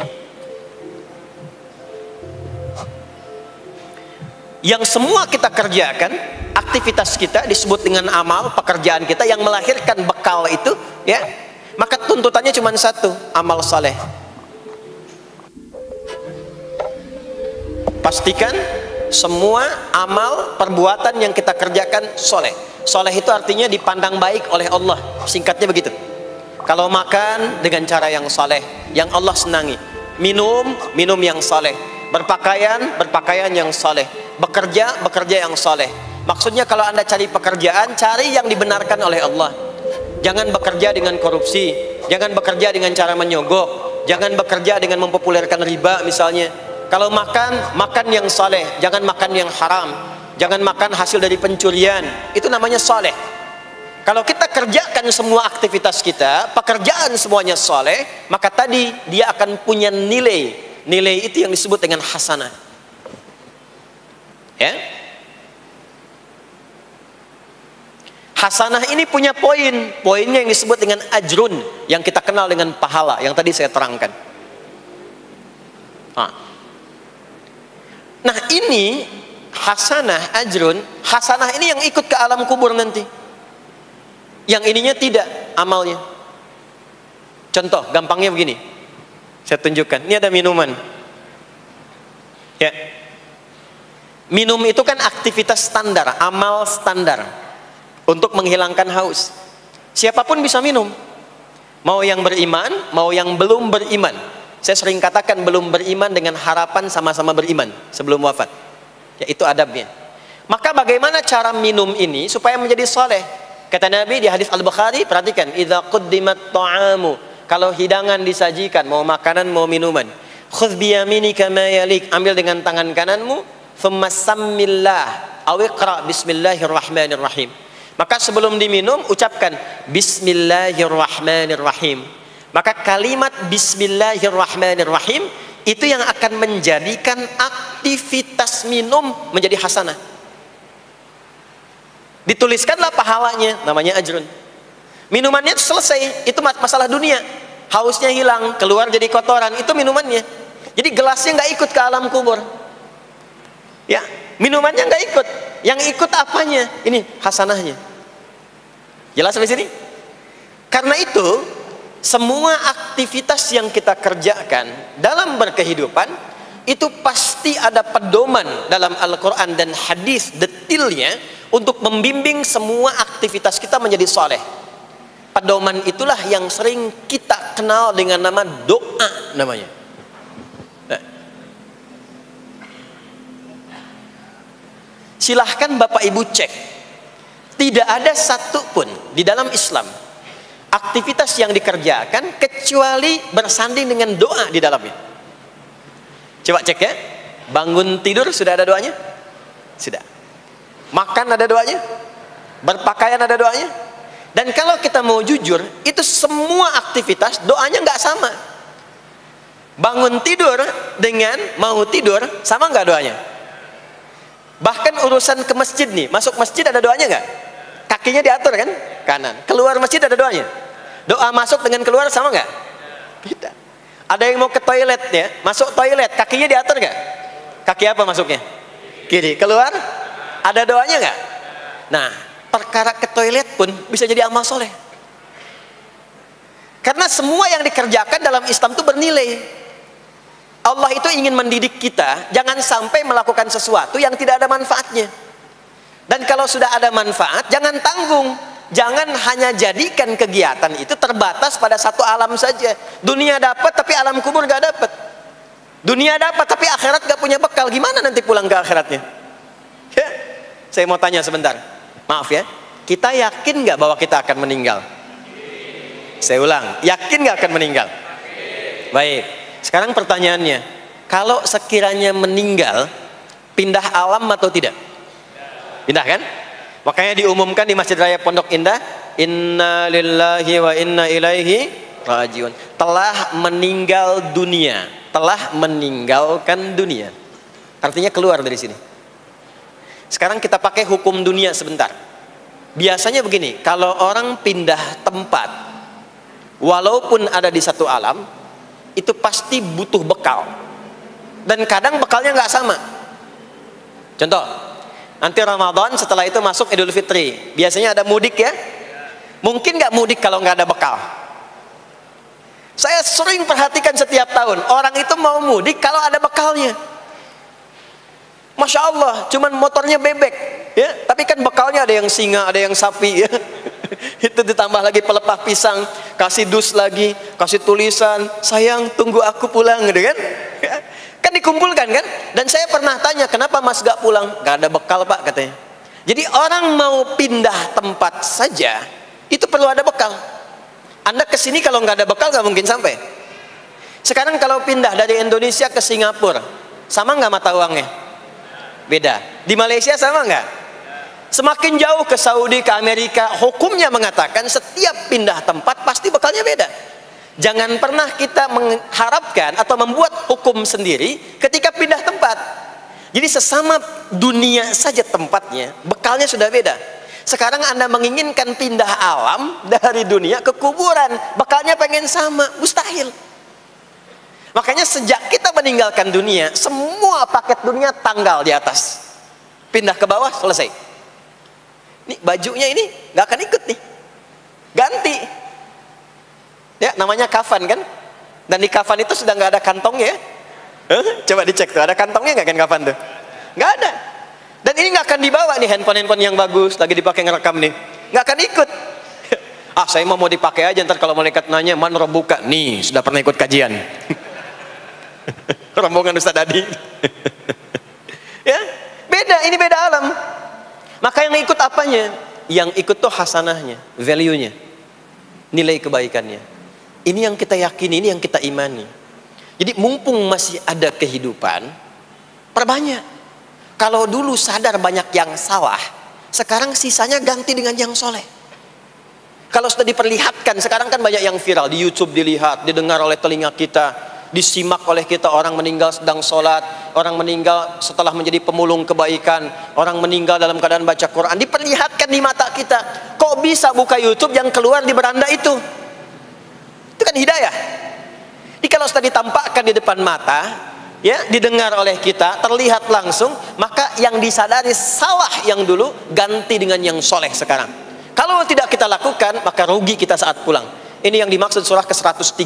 yang semua kita kerjakan, aktivitas kita disebut dengan amal, pekerjaan kita yang melahirkan bekal itu, ya, maka tuntutannya cuma satu, amal saleh. Pastikan semua amal perbuatan yang kita kerjakan soleh. Soleh itu artinya dipandang baik oleh Allah, singkatnya begitu. Kalau makan dengan cara yang soleh, yang Allah senangi, minum yang soleh, berpakaian yang soleh, bekerja yang soleh. Maksudnya kalau Anda cari pekerjaan, cari yang dibenarkan oleh Allah. Jangan bekerja dengan korupsi, jangan bekerja dengan cara menyogok, jangan bekerja dengan mempopulerkan riba misalnya. Kalau makan yang soleh, jangan makan yang haram, jangan makan hasil dari pencurian, itu namanya soleh. Kalau kita kerjakan semua aktivitas kita, pekerjaan semuanya soleh, maka tadi dia akan punya nilai. Nilai itu yang disebut dengan hasanah. Ya. Hasanah ini punya poinnya yang disebut dengan ajrun, yang kita kenal dengan pahala, yang tadi saya terangkan. Nah ini hasanah, ajrun, hasanah ini yang ikut ke alam kubur nanti. Yang ininya tidak amalnya. Contoh gampangnya begini, saya tunjukkan. Ini ada minuman. Ya. Minum itu kan aktivitas standar, amal standar untuk menghilangkan haus. Siapapun bisa minum. Mau yang beriman, mau yang belum beriman. Saya sering katakan belum beriman dengan harapan sama-sama beriman sebelum wafat. Ya, itu adabnya. Maka bagaimana cara minum ini supaya menjadi soleh? Kata Nabi di hadis Al-Bukhari, perhatikan, idza quddimat ta'amu, kalau hidangan disajikan, mau makanan mau minuman, khudh bi yaminika ma yalik, ambil dengan tangan kananmu, thumma sammillah aw iqra bismillahirrahmanirrahim. Maka sebelum diminum ucapkan bismillahirrahmanirrahim. Maka kalimat bismillahirrahmanirrahim itu yang akan menjadikan aktivitas minum menjadi hasanah. Dituliskanlah pahalanya, namanya ajrun. Minumannya selesai, itu masalah dunia. Hausnya hilang, keluar jadi kotoran, itu minumannya. Jadi gelasnya nggak ikut ke alam kubur. Ya, minumannya nggak ikut. Yang ikut apanya? Ini hasanahnya. Jelas sampai sini? Karena itu, semua aktivitas yang kita kerjakan dalam berkehidupan itu pasti ada pedoman dalam Al-Quran dan hadis detailnya untuk membimbing semua aktivitas kita menjadi soleh. Pedoman itulah yang sering kita kenal dengan nama doa namanya. Silahkan Bapak Ibu cek, tidak ada satupun di dalam Islam aktivitas yang dikerjakan kecuali bersanding dengan doa di dalamnya. Coba cek ya, bangun tidur sudah ada doanya? Sudah. Makan ada doanya? Berpakaian ada doanya? Dan kalau kita mau jujur, itu semua aktivitas doanya nggak sama. Bangun tidur dengan mau tidur sama nggak doanya? Bahkan urusan ke masjid nih, masuk masjid ada doanya nggak? Kakinya diatur kan? Kanan. Keluar masjid ada doanya? Doa masuk dengan keluar sama nggak? Beda. Ada yang mau ke toilet ya, masuk toilet, kakinya diatur nggak? Kaki apa masuknya? Kiri. Keluar? Ada doanya nggak? Nah, perkara ke toilet pun bisa jadi amal soleh. Karena semua yang dikerjakan dalam Islam itu bernilai. Allah itu ingin mendidik kita, jangan sampai melakukan sesuatu yang tidak ada manfaatnya. Dan kalau sudah ada manfaat, jangan tanggung. Jangan hanya jadikan kegiatan itu terbatas pada satu alam saja. Dunia dapat tapi alam kubur gak dapat. Dunia dapat tapi akhirat gak punya bekal. Gimana nanti pulang ke akhiratnya? Ya. Saya mau tanya sebentar. Maaf ya. Kita yakin nggak bahwa kita akan meninggal? Saya ulang, yakin nggak akan meninggal? Baik. Sekarang pertanyaannya, kalau sekiranya meninggal, pindah alam atau tidak? Pindah kan? Makanya diumumkan di Masjid Raya Pondok Indah, Inna lillahi wa inna ilaihi rajiun. Telah meninggal dunia, telah meninggalkan dunia. Artinya keluar dari sini. Sekarang kita pakai hukum dunia sebentar. Biasanya begini, kalau orang pindah tempat, walaupun ada di satu alam, itu pasti butuh bekal. Dan kadang bekalnya nggak sama. Contoh, nanti Ramadan, setelah itu masuk Idul Fitri. Biasanya ada mudik ya. Mungkin nggak mudik kalau nggak ada bekal? Saya sering perhatikan setiap tahun, orang itu mau mudik kalau ada bekalnya. Masya Allah, cuman motornya bebek, ya. Tapi kan bekalnya ada yang singa, ada yang sapi, ya. Itu ditambah lagi pelepah pisang, kasih dus lagi, kasih tulisan, sayang tunggu aku pulang, gitu kan? Kan dikumpulkan kan? Dan saya pernah tanya, kenapa Mas gak pulang? Gak ada bekal Pak, katanya. Jadi orang mau pindah tempat saja, itu perlu ada bekal. Anda kesini kalau nggak ada bekal nggak mungkin sampai. Sekarang kalau pindah dari Indonesia ke Singapura, sama nggak mata uangnya? Beda. Di Malaysia sama nggak? Semakin jauh ke Saudi, ke Amerika, hukumnya mengatakan setiap pindah tempat pasti bekalnya beda. Jangan pernah kita mengharapkan atau membuat hukum sendiri ketika pindah tempat. Jadi sesama dunia saja tempatnya, bekalnya sudah beda. Sekarang Anda menginginkan pindah alam dari dunia ke kuburan, bekalnya pengen sama, mustahil. Makanya sejak kita meninggalkan dunia, semua paket dunia tanggal di atas, pindah ke bawah, selesai. Nih bajunya ini nggak akan ikut nih, ganti. Ya namanya kafan kan, dan di kafan itu sudah nggak ada kantongnya. Coba dicek tuh, ada kantongnya nggak kan kafan tuh? Nggak ada. Dan ini nggak akan dibawa nih, handphone yang bagus lagi dipakai ngerekam nih, nggak akan ikut. Ah saya mau dipakai aja, ntar kalau malaikat nanya man buka, nih sudah pernah ikut kajian. Rombongan Ustaz Adi. Ya beda, ini beda alam. Maka yang ikut apanya? Yang ikut tuh hasanahnya, value-nya, nilai kebaikannya. Ini yang kita yakini, ini yang kita imani. Jadi mumpung masih ada kehidupan, perbanyak. Kalau dulu sadar banyak yang salah, sekarang sisanya ganti dengan yang soleh. Kalau sudah diperlihatkan, sekarang kan banyak yang viral di YouTube, dilihat, didengar oleh telinga kita, disimak oleh kita, orang meninggal sedang sholat, orang meninggal setelah menjadi pemulung kebaikan, orang meninggal dalam keadaan baca Quran, diperlihatkan di mata kita. Kok bisa buka YouTube yang keluar di beranda itu? Itu kan hidayah. Jadi kalau sudah ditampakkan di depan mata, ya, didengar oleh kita, terlihat langsung, maka yang disadari salah yang dulu ganti dengan yang soleh sekarang. Kalau tidak kita lakukan, maka rugi kita saat pulang. Ini yang dimaksud surah ke-103.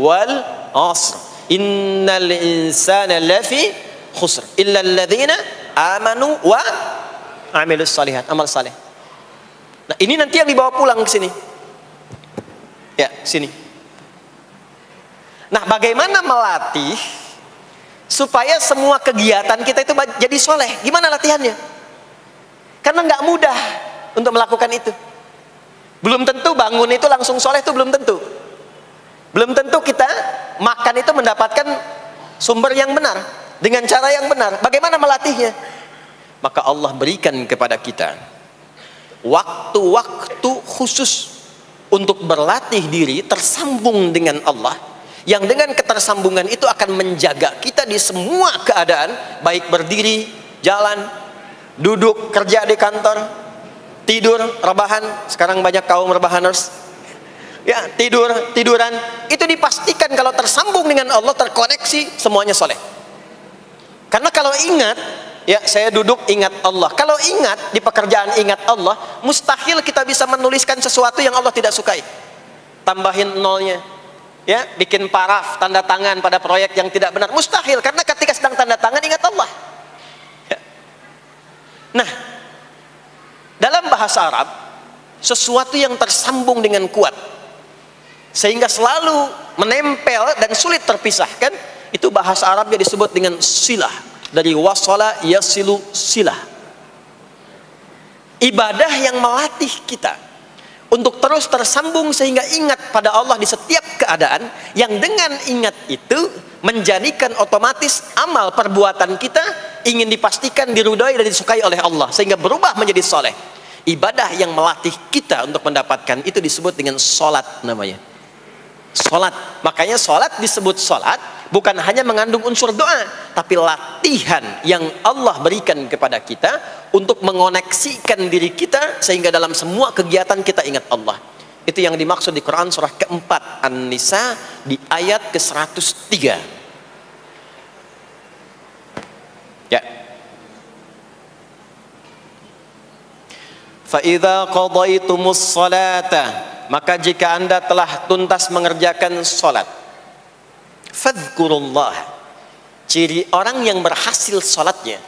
Wal asr. Innal insana lafi khusr illa alladhina amanu wa amilus salihat, amal saleh. Nah, ini nanti yang dibawa pulang ke sini. Ya, sini. Nah, bagaimana melatih supaya semua kegiatan kita itu jadi soleh? Gimana latihannya? Karena nggak mudah untuk melakukan itu. Belum tentu bangun itu langsung soleh, itu belum tentu. Belum tentu kita makan itu mendapatkan sumber yang benar, dengan cara yang benar. Bagaimana melatihnya? Maka Allah berikan kepada kita waktu-waktu khusus untuk berlatih diri tersambung dengan Allah, yang dengan ketersambungan itu akan menjaga kita di semua keadaan, baik berdiri, jalan, duduk, kerja di kantor, tidur, rebahan. Sekarang banyak kaum rebahaners, ya, tiduran, itu dipastikan kalau tersambung dengan Allah, terkoneksi, semuanya soleh. Karena kalau ingat, ya saya duduk ingat Allah. Kalau ingat di pekerjaan ingat Allah, mustahil kita bisa menuliskan sesuatu yang Allah tidak sukai. Tambahin nolnya, ya, bikin paraf, tanda tangan pada proyek yang tidak benar, mustahil. Karena ketika sedang tanda tangan ingat Allah. Ya. Nah, dalam bahasa Arab, sesuatu yang tersambung dengan kuat, sehingga selalu menempel dan sulit terpisahkan, itu bahasa Arabnya disebut dengan silah. Dari wasala yasilu silah. Ibadah yang melatih kita untuk terus tersambung sehingga ingat pada Allah di setiap keadaan, yang dengan ingat itu menjadikan otomatis amal perbuatan kita ingin dipastikan diridhai dan disukai oleh Allah sehingga berubah menjadi soleh. Ibadah yang melatih kita untuk mendapatkan itu disebut dengan solat namanya. Solat. Makanya solat disebut solat bukan hanya mengandung unsur doa, tapi latihan yang Allah berikan kepada kita untuk mengoneksikan diri kita sehingga dalam semua kegiatan kita ingat Allah. Itu yang dimaksud di Quran surah keempat An-Nisa di ayat ke-103. Ya. Fa idza qadaitumus salata, maka jika Anda telah tuntas mengerjakan salat, fadhkurullah. Ciri orang yang berhasil salatnya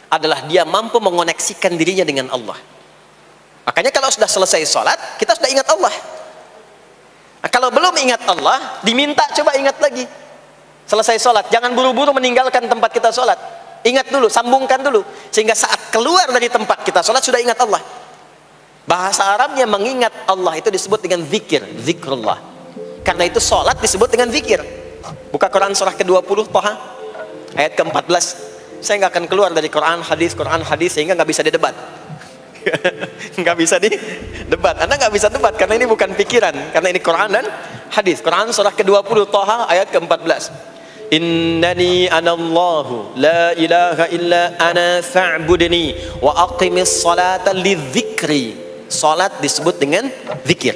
adalah dia mampu mengoneksikan dirinya dengan Allah. Makanya kalau sudah selesai salat, kita sudah ingat Allah. Nah, kalau belum ingat Allah, diminta coba ingat lagi. Selesai salat, jangan buru-buru meninggalkan tempat kita salat. Ingat dulu, sambungkan dulu, sehingga saat keluar dari tempat kita salat sudah ingat Allah. Bahasa Arabnya mengingat Allah itu disebut dengan zikir, zikrullah. Karena itu salat disebut dengan zikir. Buka Quran surah ke-20 Thaha ayat ke-14. Saya nggak akan keluar dari Quran hadis sehingga nggak bisa didebat. Nggak bisa didebat. Anda nggak bisa debat karena ini bukan pikiran, karena ini Quran dan hadis. Quran surah ke-20 Thaha ayat ke-14. Innani anallahu la ilaha illa ana fa'budni wa aqimis salata lidzikri. Salat disebut dengan zikir.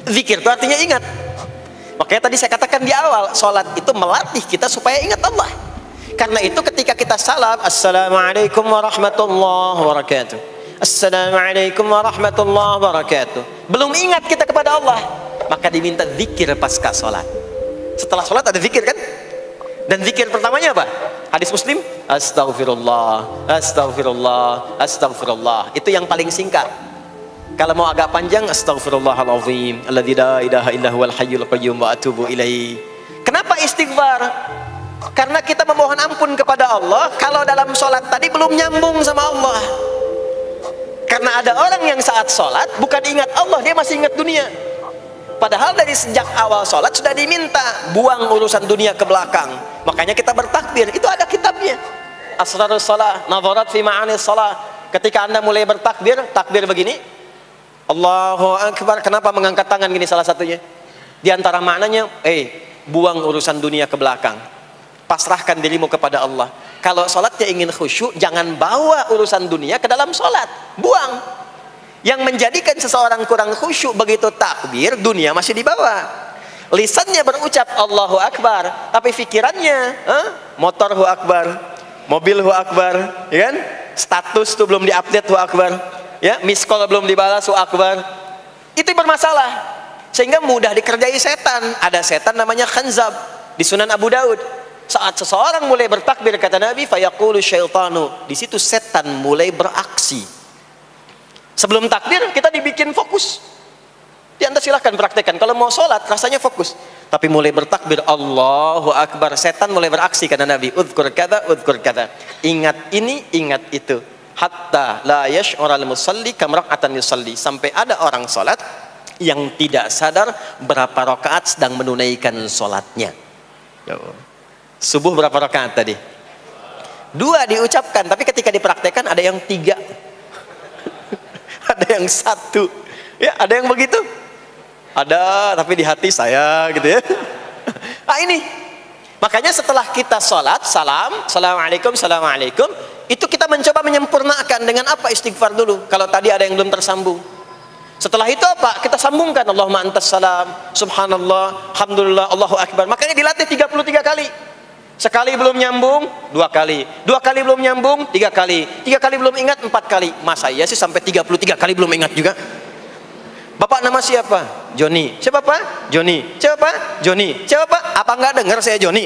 Zikir itu artinya ingat. Makanya tadi saya katakan di awal, salat itu melatih kita supaya ingat Allah. Karena itu ketika kita salam, assalamualaikum warahmatullahi wabarakatuh, assalamualaikum warahmatullahi wabarakatuh, belum ingat kita kepada Allah, maka diminta zikir pasca salat. Setelah salat ada zikir kan? Dan zikir pertamanya apa? Hadis Muslim, astaghfirullah, astaghfirullah, astaghfirullah. Itu yang paling singkat. Kalau mau agak panjang, astaghfirullahalazim, alladzi la ilaha illa huwal hayyul qayyum wa atubu ilaihi. Kenapa istighfar? Karena kita memohon ampun kepada Allah kalau dalam sholat tadi belum nyambung sama Allah. Karena ada orang yang saat sholat bukan ingat Allah, dia masih ingat dunia. Padahal dari sejak awal sholat sudah diminta buang urusan dunia ke belakang. Makanya kita bertakbir, itu ada kitabnya. Asrarus shalah, nadharat fi ma'anis shalah. Ketika Anda mulai bertakbir, takbir begini, Allahu Akbar. Kenapa mengangkat tangan gini salah satunya? Di antara maknanya, buang urusan dunia ke belakang. Pasrahkan dirimu kepada Allah. Kalau sholatnya ingin khusyuk, jangan bawa urusan dunia ke dalam sholat. Buang. Yang menjadikan seseorang kurang khusyuk begitu takbir, dunia masih dibawa. Lisannya berucap Allahu Akbar, tapi pikirannya motor hu akbar, mobil hu akbar, ya kan? Status tuh belum diupdate hu akbar, ya, miss call belum dibalas hu akbar. Itu bermasalah. Sehingga mudah dikerjai setan. Ada setan namanya khanzab di Sunan Abu Daud. Saat seseorang mulai bertakbir, kata Nabi, fayaqulu syaitanu, di situ setan mulai beraksi. Sebelum takbir kita dibikin fokus. Anda silahkan praktekkan. Kalau mau sholat rasanya fokus. Tapi mulai bertakbir Allahu Akbar, setan mulai beraksi, kata Nabi. Udhkur kada, udhkur kada. Ingat ini, ingat itu. Hatta la yash'ural musalli kamrak'atan yusalli. Sampai ada orang sholat yang tidak sadar berapa rakaat sedang menunaikan sholatnya. Subuh berapa rakaat tadi? 2 diucapkan, tapi ketika dipraktekkan ada yang 3. Ada yang 1. Ya, ada yang begitu. Ada, tapi di hati saya gitu ya. Nah ini. Makanya setelah kita sholat, salam, assalamualaikum, assalamualaikum, itu kita mencoba menyempurnakan dengan apa? Istighfar dulu. Kalau tadi ada yang belum tersambung. Setelah itu apa? Kita sambungkan Allahumma antas salam, subhanallah, alhamdulillah, Allahu Akbar. Makanya dilatih 33 kali. Sekali belum nyambung, 2 kali. 2 kali belum nyambung, 3 kali. 3 kali belum ingat, 4 kali. Masa iya sih sampai 33 kali belum ingat juga? Bapak nama siapa? Joni. Siapa Pak? Joni. Siapa Pak? Joni. Siapa Pak? Apa enggak dengar saya Joni?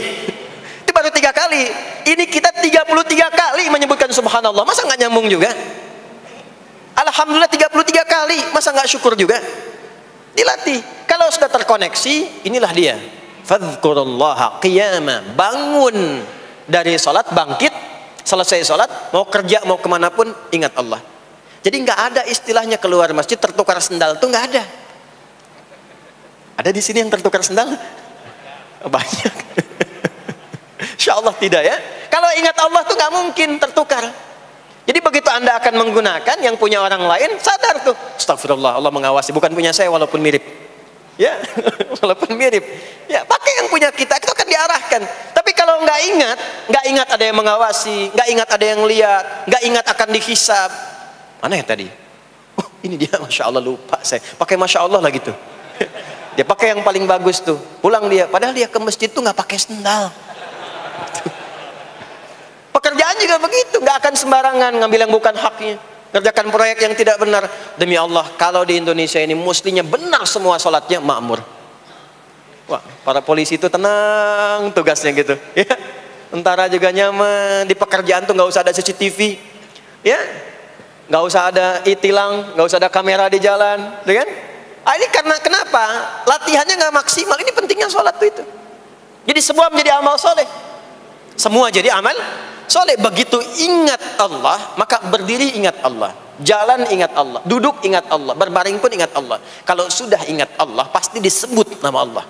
Itu baru 3 kali. Ini kita 33 kali menyebutkan subhanallah. Masa enggak nyambung juga? Alhamdulillah 33 kali. Masa enggak syukur juga? Dilatih. Kalau sudah terkoneksi, inilah dia. Fadhkurullaha qiyama. Bangun dari sholat, bangkit, selesai sholat, mau kerja, mau kemanapun, ingat Allah. Jadi nggak ada istilahnya keluar masjid tertukar sendal, tuh nggak ada. Ada di sini yang tertukar sendal? Banyak. Insya Allah tidak ya. Kalau ingat Allah tuh nggak mungkin tertukar. Jadi begitu Anda akan menggunakan, yang punya orang lain sadar tuh, astagfirullah, Allah mengawasi, bukan punya saya walaupun mirip. Ya, walaupun mirip. Ya, pakai yang punya kita, itu akan diarahkan. Tapi kalau nggak ingat ada yang mengawasi, nggak ingat ada yang lihat, nggak ingat akan dihisab. Mana ya tadi? Oh, ini dia, masya Allah, lupa saya. Pakai masya Allah lah gitu. Dia pakai yang paling bagus tuh. Pulang dia, padahal dia ke masjid tuh nggak pakai sendal. Pekerjaan juga begitu, nggak akan sembarangan ngambil yang bukan haknya, ngerjakan proyek yang tidak benar. Demi Allah, kalau di Indonesia ini muslinya benar semua sholatnya, makmur. Wah, para polisi itu tenang tugasnya gitu, ya. Tentara juga nyaman, di pekerjaan tuh nggak usah ada CCTV, ya, nggak usah ada e-tilang, nggak usah ada kamera di jalan, kan? Ah, ini karena kenapa? Latihannya nggak maksimal. Ini pentingnya sholat tuh itu. Jadi semua menjadi amal soleh, semua jadi amal soleh. Begitu ingat Allah, maka berdiri ingat Allah, jalan ingat Allah, duduk ingat Allah, berbaring pun ingat Allah. Kalau sudah ingat Allah, pasti disebut nama Allah.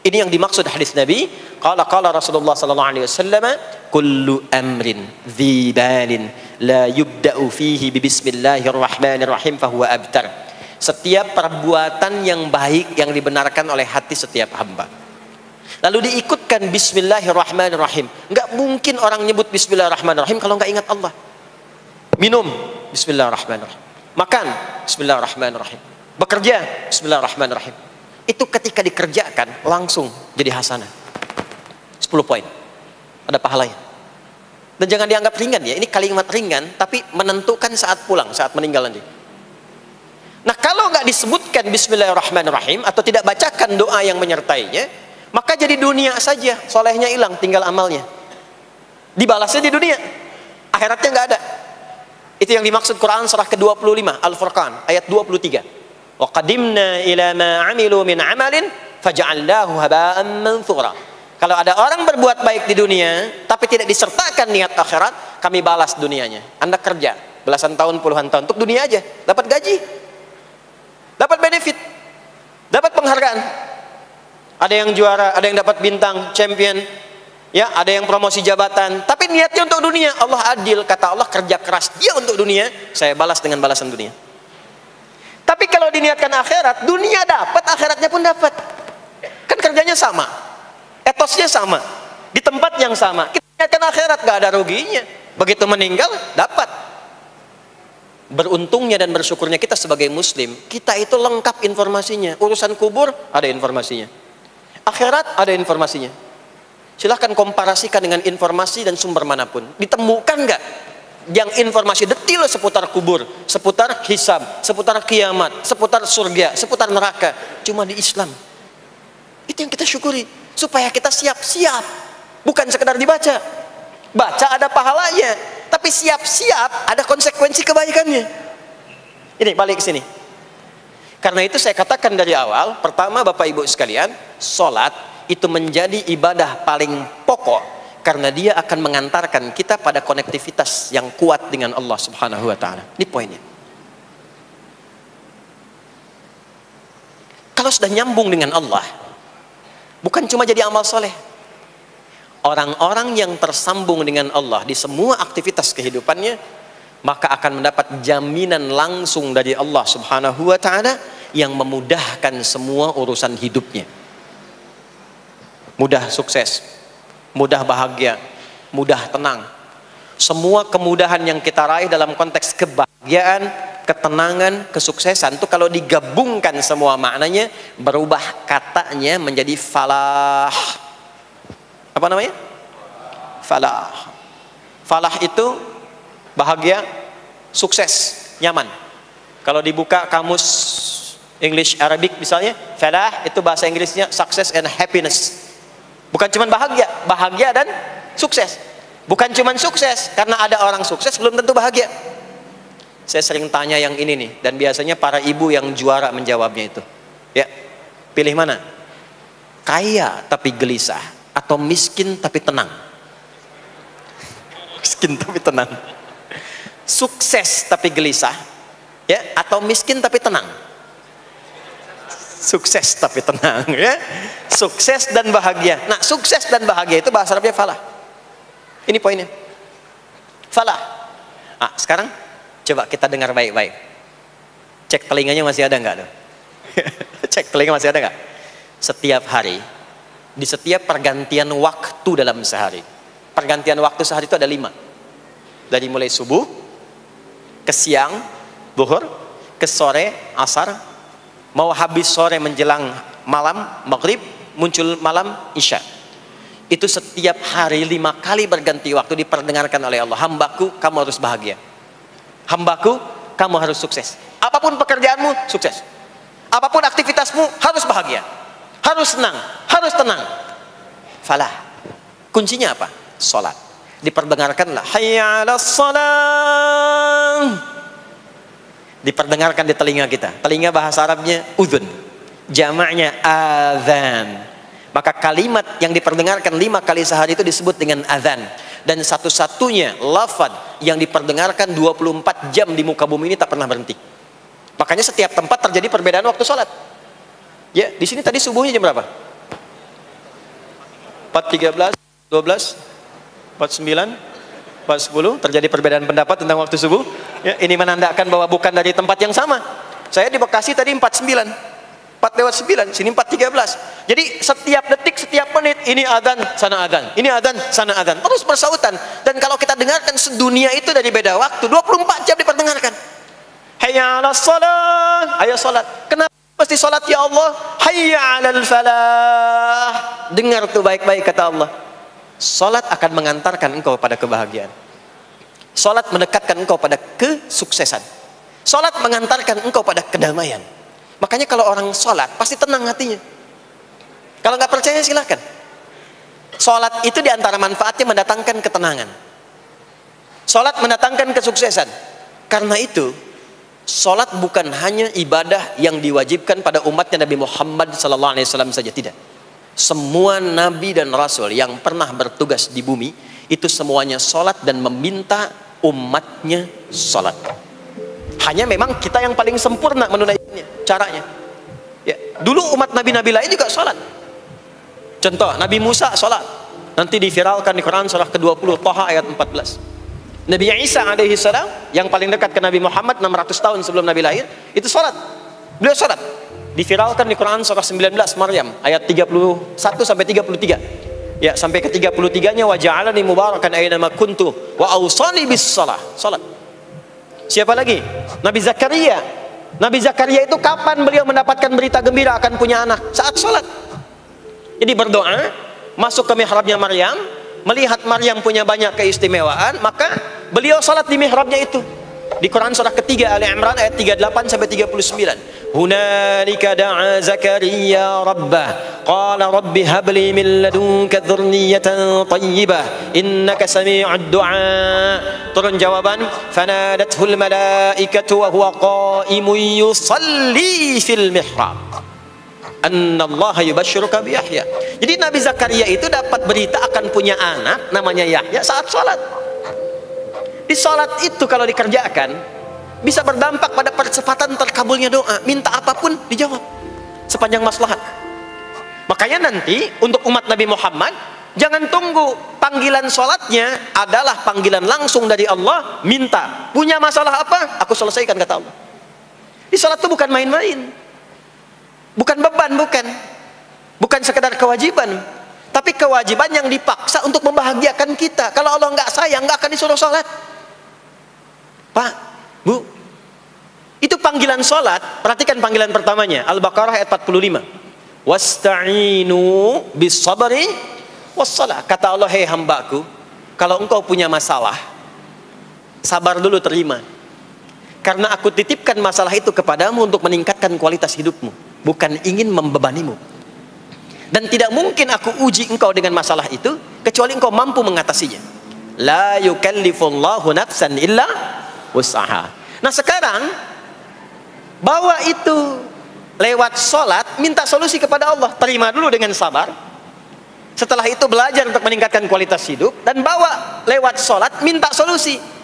Ini yang dimaksud hadis Nabi. Qala Rasulullah sallallahu alaihi wasallam, kullu amrin dhi balin la yubda'u fihi bi bismillahirrahmanirrahim fahuwa abtar. Setiap perbuatan yang baik yang dibenarkan oleh hati setiap hamba, lalu diikutkan bismillahirrahmanirrahim. Enggak mungkin orang nyebut bismillahirrahmanirrahim kalau enggak ingat Allah. Minum, bismillahirrahmanirrahim. Makan, bismillahirrahmanirrahim. Bekerja, bismillahirrahmanirrahim. Itu ketika dikerjakan langsung jadi hasanah. 10 poin. Ada pahalanya. Dan jangan dianggap ringan ya. Ini kalimat ringan tapi menentukan saat pulang, saat meninggal nanti. Nah, kalau nggak disebutkan bismillahirrahmanirrahim atau tidak bacakan doa yang menyertainya, maka jadi dunia saja, solehnya hilang, tinggal amalnya. Dibalasnya di dunia, akhiratnya nggak ada. Itu yang dimaksud Quran surah ke-25 Al-Furqan ayat 23. Wa qadimna ila ma 'amilu min 'amalin faj'alnahu haba'an manthura. Kalau ada orang berbuat baik di dunia tapi tidak disertakan niat akhirat, kami balas dunianya. Anda kerja belasan tahun, puluhan tahun untuk dunia aja, dapat gaji, dapat benefit, dapat penghargaan. Ada yang juara, ada yang dapat bintang, champion, ya, ada yang promosi jabatan, tapi niatnya untuk dunia. Allah adil, kata Allah, kerja keras dia untuk dunia, saya balas dengan balasan dunia. Tapi kalau diniatkan akhirat, dunia dapat, akhiratnya pun dapat. Kan kerjanya sama, etosnya sama, di tempat yang sama. Kita niatkan akhirat, gak ada ruginya. Begitu meninggal, dapat. Beruntungnya dan bersyukurnya kita sebagai muslim, kita itu lengkap informasinya. Urusan kubur ada informasinya, akhirat ada informasinya. Silahkan komparasikan dengan informasi dan sumber manapun. Ditemukan nggak yang informasi detail seputar kubur, seputar hisab, seputar kiamat, seputar surga, seputar neraka? Cuma di Islam. Itu yang kita syukuri, supaya kita siap-siap. Bukan sekedar dibaca, baca ada pahalanya, tapi siap-siap ada konsekuensi kebaikannya. Ini balik ke sini. Karena itu saya katakan dari awal, pertama Bapak Ibu sekalian, sholat itu menjadi ibadah paling pokok karena dia akan mengantarkan kita pada konektivitas yang kuat dengan Allah Subhanahu wa taala. Ini poinnya. Kalau sudah nyambung dengan Allah, bukan cuma jadi amal soleh. Orang-orang yang tersambung dengan Allah di semua aktivitas kehidupannya, maka akan mendapat jaminan langsung dari Allah Subhanahu wa taala yang memudahkan semua urusan hidupnya. Mudah sukses, mudah bahagia, mudah tenang. Semua kemudahan yang kita raih dalam konteks kebahagiaan, ketenangan, kesuksesan itu kalau digabungkan semua maknanya, berubah katanya menjadi falah. Apa namanya? Falah. Falah itu bahagia, sukses, nyaman. Kalau dibuka kamus English Arabic misalnya, falah itu bahasa Inggrisnya success and happiness. Bukan cuma bahagia, bahagia dan sukses. Bukan cuma sukses, karena ada orang sukses belum tentu bahagia. Saya sering tanya yang ini nih, dan biasanya para ibu yang juara menjawabnya itu. Ya, pilih mana? Kaya tapi gelisah, atau miskin tapi tenang? Miskin tapi tenang. Sukses tapi gelisah, Ya, atau miskin tapi tenang. Sukses tapi tenang, ya. Sukses dan bahagia. Nah, sukses dan bahagia itu bahasa Arabnya falah. Ini poinnya. Falah. Ah, sekarang coba kita dengar baik-baik. Cek telinganya masih ada nggak tuh? Cek telinga masih ada nggak? Setiap hari, di setiap pergantian waktu dalam sehari. Pergantian waktu sehari itu ada 5. Dari mulai subuh, ke siang, zuhur, ke sore, asar, mau habis sore menjelang malam, maghrib, muncul malam, isya. Itu setiap hari 5 kali berganti waktu diperdengarkan oleh Allah. Hambaku, kamu harus bahagia. Hambaku, kamu harus sukses. Apapun pekerjaanmu, sukses. Apapun aktivitasmu, harus bahagia. Harus senang, harus tenang. Falah. Kuncinya apa? Salat. Diperdengarkanlah hayya 'alas shalah. Diperdengarkan di telinga kita. Telinga bahasa Arabnya udhun. Jamaknya adzan. Maka kalimat yang diperdengarkan 5 kali sehari itu disebut dengan adzan. Dan satu-satunya lafaz yang diperdengarkan 24 jam di muka bumi ini tak pernah berhenti. Makanya setiap tempat terjadi perbedaan waktu sholat. Ya, di sini tadi subuhnya jam berapa? 4.13, 12, 49, 4.10. Terjadi perbedaan pendapat tentang waktu subuh. Ya, ini menandakan bahwa bukan dari tempat yang sama. Saya di Bekasi tadi 49, 4:09, sini 4:13. Jadi setiap detik, setiap menit, ini adzan, sana adzan, ini adzan, sana adzan, terus bersautan. Dan kalau kita dengarkan sedunia itu dari beda waktu, 24 jam diperdengarkan. Hayya 'alas shalah, ayo salat. Kenapa mesti salat ya Allah? Hayya 'alal falah. Dengar tuh baik-baik kata Allah. Salat akan mengantarkan engkau pada kebahagiaan. Salat mendekatkan engkau pada kesuksesan. Salat mengantarkan engkau pada kedamaian. Makanya kalau orang salat pasti tenang hatinya. Kalau nggak percaya silakan. Salat itu diantara manfaatnya mendatangkan ketenangan. Salat mendatangkan kesuksesan. Karena itu salat bukan hanya ibadah yang diwajibkan pada umatnya Nabi Muhammad SAW saja, tidak. Semua nabi dan rasul yang pernah bertugas di bumi itu semuanya salat dan meminta umatnya salat. Hanya memang kita yang paling sempurna menunaikannya, caranya. Ya, dulu umat nabi-nabi lain juga salat. Contoh, Nabi Musa salat. Nanti diviralkan di Quran surah ke-20 Thaha ayat 14. Nabi Isa alaihi salam yang paling dekat ke Nabi Muhammad 600 tahun sebelum Nabi lahir, itu salat. Beliau salat. Diviralkan di Quran surah 19 Maryam ayat 31 sampai 33. Ya, sampai ke 33-nya wa ja'alani mubarakan aina ma kuntu wa awsani bis shalah. Salat. Siapa lagi? Nabi Zakaria. Nabi Zakaria itu kapan beliau mendapatkan berita gembira akan punya anak? Saat salat. Jadi berdoa, masuk ke mihrabnya Maryam, melihat Maryam punya banyak keistimewaan, maka beliau salat di mihrabnya itu. Di Quran surah ketiga Ali Imran ayat 38 sampai 39. Hunalika da'a Zakaria rabbah qala rabbi habli min ladunka dzurriyyatan thayyibah innaka sami'ud du'a. Turun jawaban, fanadathul malaikatu wa huwa qa'imun yusalli fil mihrab. Annallaha yubashshiruka bi Yahya. Jadi Nabi Zakaria itu dapat berita akan punya anak namanya Yahya saat salat. Di salat itu kalau dikerjakan bisa berdampak pada percepatan terkabulnya doa. Minta apapun dijawab sepanjang maslahat. Makanya nanti untuk umat Nabi Muhammad jangan tunggu, panggilan salatnya adalah panggilan langsung dari Allah. Minta, punya masalah apa? Aku selesaikan kata Allah. Di salat itu bukan main-main. Bukan beban, bukan sekedar kewajiban, tapi kewajiban yang dipaksa untuk membahagiakan kita. Kalau Allah nggak sayang, nggak akan disuruh sholat. Pak, Bu, itu panggilan sholat. Perhatikan panggilan pertamanya, Al-Baqarah ayat 45. Wasta'inu bis sabri wassalah. Kata Allah, hei hambaku, kalau engkau punya masalah, sabar dulu, terima. Karena aku titipkan masalah itu kepadamu untuk meningkatkan kualitas hidupmu, bukan ingin membebanimu. Dan tidak mungkin aku uji engkau dengan masalah itu kecuali engkau mampu mengatasinya. La yukallifullahu nafsan illa wus'aha. Nah sekarang bawa itu lewat sholat, minta solusi kepada Allah, terima dulu dengan sabar. Setelah itu belajar untuk meningkatkan kualitas hidup, dan bawa lewat sholat, minta solusi.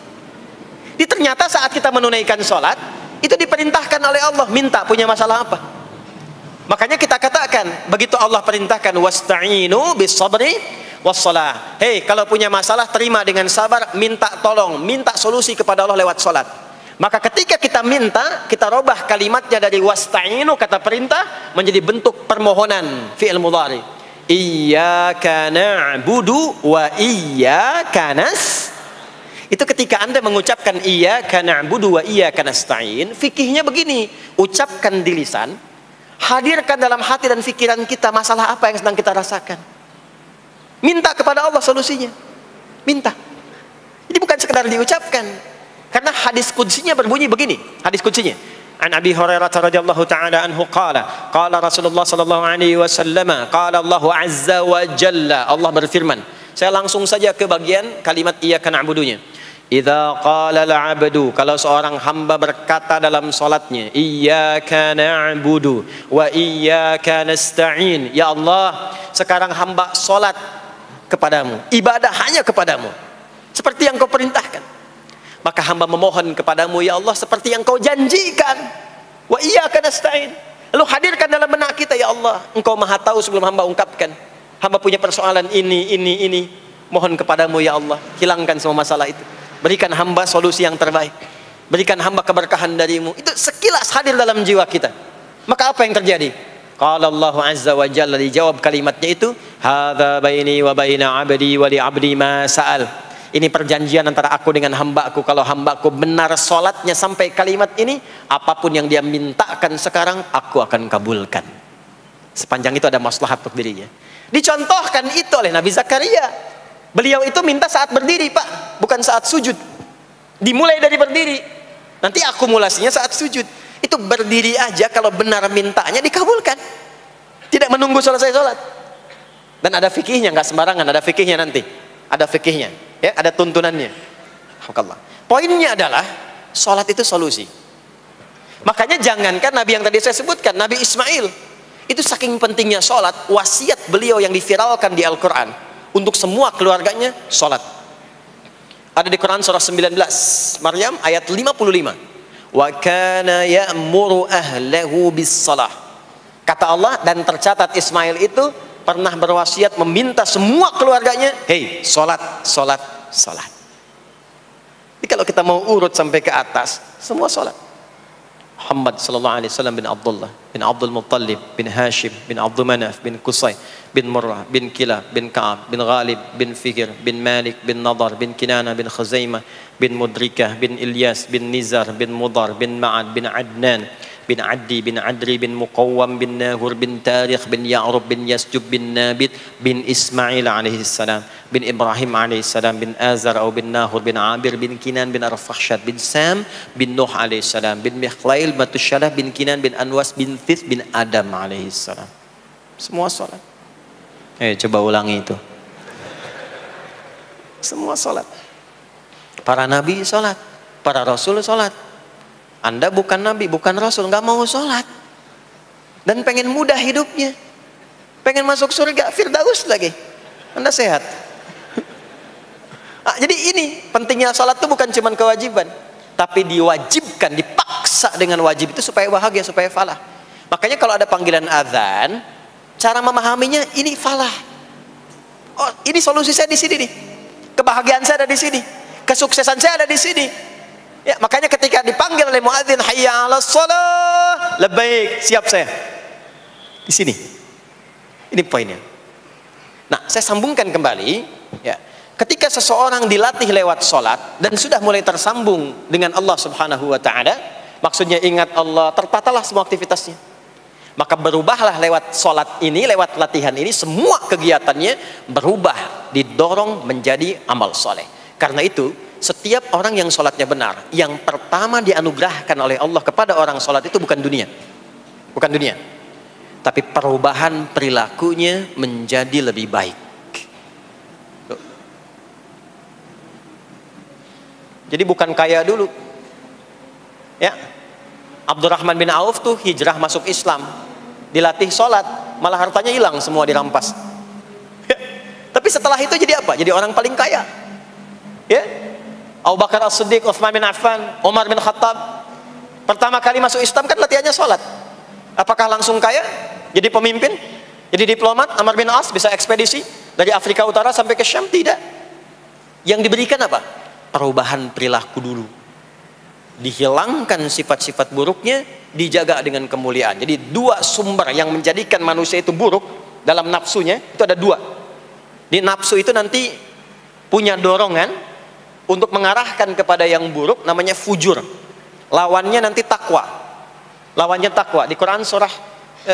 Ternyata saat kita menunaikan sholat, Itu diperintahkan oleh Allah. Minta, punya masalah apa? Makanya kita katakan, begitu Allah perintahkan wasta'inu bis sabri wassalah. Hei, kalau punya masalah terima dengan sabar, minta tolong, minta solusi kepada Allah lewat salat. Maka ketika kita minta, kita robah kalimatnya dari wasta'inu, kata perintah, menjadi bentuk permohonan, fi'il mudhari. Iyyaka na'budu wa iyyaka nasta'in. Itu ketika Anda mengucapkan iyyaka na'budu wa iyyaka nasta'in, fikihnya begini, ucapkan di lisan, hadirkan dalam hati dan pikiran kita masalah apa yang sedang kita rasakan. Minta kepada Allah solusinya. Minta. Ini bukan sekedar diucapkan. Karena hadis qudsinya berbunyi begini, hadis qudsinya. An Abi Hurairah radhiyallahu taala anhu qala Rasulullah sallallahu alaihi wasallam qala Allah azza wa jalla, Allah berfirman. Saya langsung saja ke bagian kalimat iyyaka na'budunya. Idza qala al-'abdu, kalau seorang hamba berkata dalam salatnya, iyyaka na'budu wa iyyaka nasta'in, ya Allah, sekarang hamba salat kepadamu, ibadah hanya kepadamu, seperti yang kau perintahkan. Maka hamba memohon kepadamu, ya Allah, seperti yang kau janjikan. Wa iyyaka nasta'in. Lalu hadirkan dalam benak kita, ya Allah, engkau maha tahu sebelum hamba ungkapkan. Hamba punya persoalan ini. Mohon kepadamu, ya Allah, hilangkan semua masalah itu. Berikan hamba solusi yang terbaik. Berikan hamba keberkahan darimu. Itu sekilas hadir dalam jiwa kita. Maka apa yang terjadi? Qala Allah azza wa jalla, dijawab kalimatnya itu, hadza baini wa baina 'abdi wa li 'abdi ma sa'al. Ini perjanjian antara aku dengan hambaku. Kalau hambaku benar salatnya sampai kalimat ini, apapun yang dia mintakan sekarang, aku akan kabulkan. Sepanjang itu ada maslahat untuk dirinya. Dicontohkan itu oleh Nabi Zakaria. Beliau itu minta saat berdiri, Pak, bukan saat sujud. Dimulai dari berdiri. Nanti akumulasinya saat sujud. Itu berdiri aja kalau benar mintanya dikabulkan. Tidak menunggu selesai sholat. Dan ada fikihnya, nggak sembarangan, ada fikihnya nanti. Ada fikihnya, ya, ada tuntunannya. Poinnya adalah sholat itu solusi. Makanya jangankan Nabi yang tadi saya sebutkan, Nabi Ismail, itu saking pentingnya sholat, wasiat beliau yang diviralkan di Al-Quran untuk semua keluarganya, sholat. Ada di Quran surah 19 Maryam ayat 55. Wa kana ya'muru ahlahu bis salah. Kata Allah, dan tercatat Ismail itu pernah berwasiat meminta semua keluarganya, hei, sholat. Jadi kalau kita mau urut sampai ke atas, semua sholat. Muhammad sallallahu alaihi wasallam bin Abdullah bin Abdul Muttalib bin Hashim bin Abdul Manaf bin Qusay bin Murrah bin Kilab bin Ka'ab bin Ghalib bin Fikir bin Malik bin Nadar bin Kinana bin Khuzaimah bin Mudrikah bin Ilyas bin Nizar bin Mudar bin Ma'ad bin Adnan bin Addi bin Adri bin Muqawwam bin Nahur bin Tarikh bin Ya'rub bin Yasjub bin Nabit bin Ismail alaihi salam bin Ibrahim alaihi salam bin Azar atau bin Nahur bin Abir bin Kinan bin Arfakhshad bin Sam bin Nuh alaihi salam bin Mikhlail Matusyalah bin Kinan bin Anwas bin Thith bin Adam alaihi salam. Semua salat. Coba ulangi itu. Semua salat. Para nabi salat, para rasul salat. Anda bukan nabi, bukan rasul, nggak mau sholat dan pengen mudah hidupnya, pengen masuk surga Firdaus lagi, Anda sehat. Jadi ini pentingnya sholat itu bukan cuma kewajiban, tapi diwajibkan, dipaksa dengan wajib itu supaya bahagia, supaya falah. Makanya kalau ada panggilan azan, cara memahaminya ini falah. Oh, ini solusi saya di sini nih, kebahagiaan saya ada di sini, kesuksesan saya ada di sini. Ya, makanya ketika dipanggil oleh muadzin, hayya 'alas shalah, labbaik, siap saya. Di sini. Ini poinnya. Nah, saya sambungkan kembali, ya. Ketika seseorang dilatih lewat salat dan sudah mulai tersambung dengan Allah Subhanahu wa taala, maksudnya ingat Allah, tertatalah semua aktivitasnya. Maka berubahlah lewat salat ini, lewat latihan ini, semua kegiatannya berubah, didorong menjadi amal soleh. Karena itu, setiap orang yang sholatnya benar, yang pertama dianugerahkan oleh Allah kepada orang sholat itu bukan dunia, tapi perubahan perilakunya menjadi lebih baik. Jadi bukan kaya dulu, ya. Abdurrahman bin Auf tuh hijrah masuk Islam, dilatih sholat, malah hartanya hilang semua dirampas. Tapi setelah itu jadi apa? Jadi orang paling kaya, ya. Abu Bakar As-Siddiq, Utsman bin Affan, Umar bin Khattab. Pertama kali masuk Islam kan latihannya sholat. Apakah langsung kaya? Jadi pemimpin? Jadi diplomat? Amr bin As bisa ekspedisi dari Afrika Utara sampai ke Syam? Tidak. Yang diberikan apa? Perubahan perilaku dulu. Dihilangkan sifat-sifat buruknya, dijaga dengan kemuliaan. Jadi dua sumber yang menjadikan manusia itu buruk dalam nafsunya, itu ada dua. Di nafsu itu nanti punya dorongan untuk mengarahkan kepada yang buruk, namanya fujur. Lawannya nanti takwa. Lawannya takwa. Di Quran surah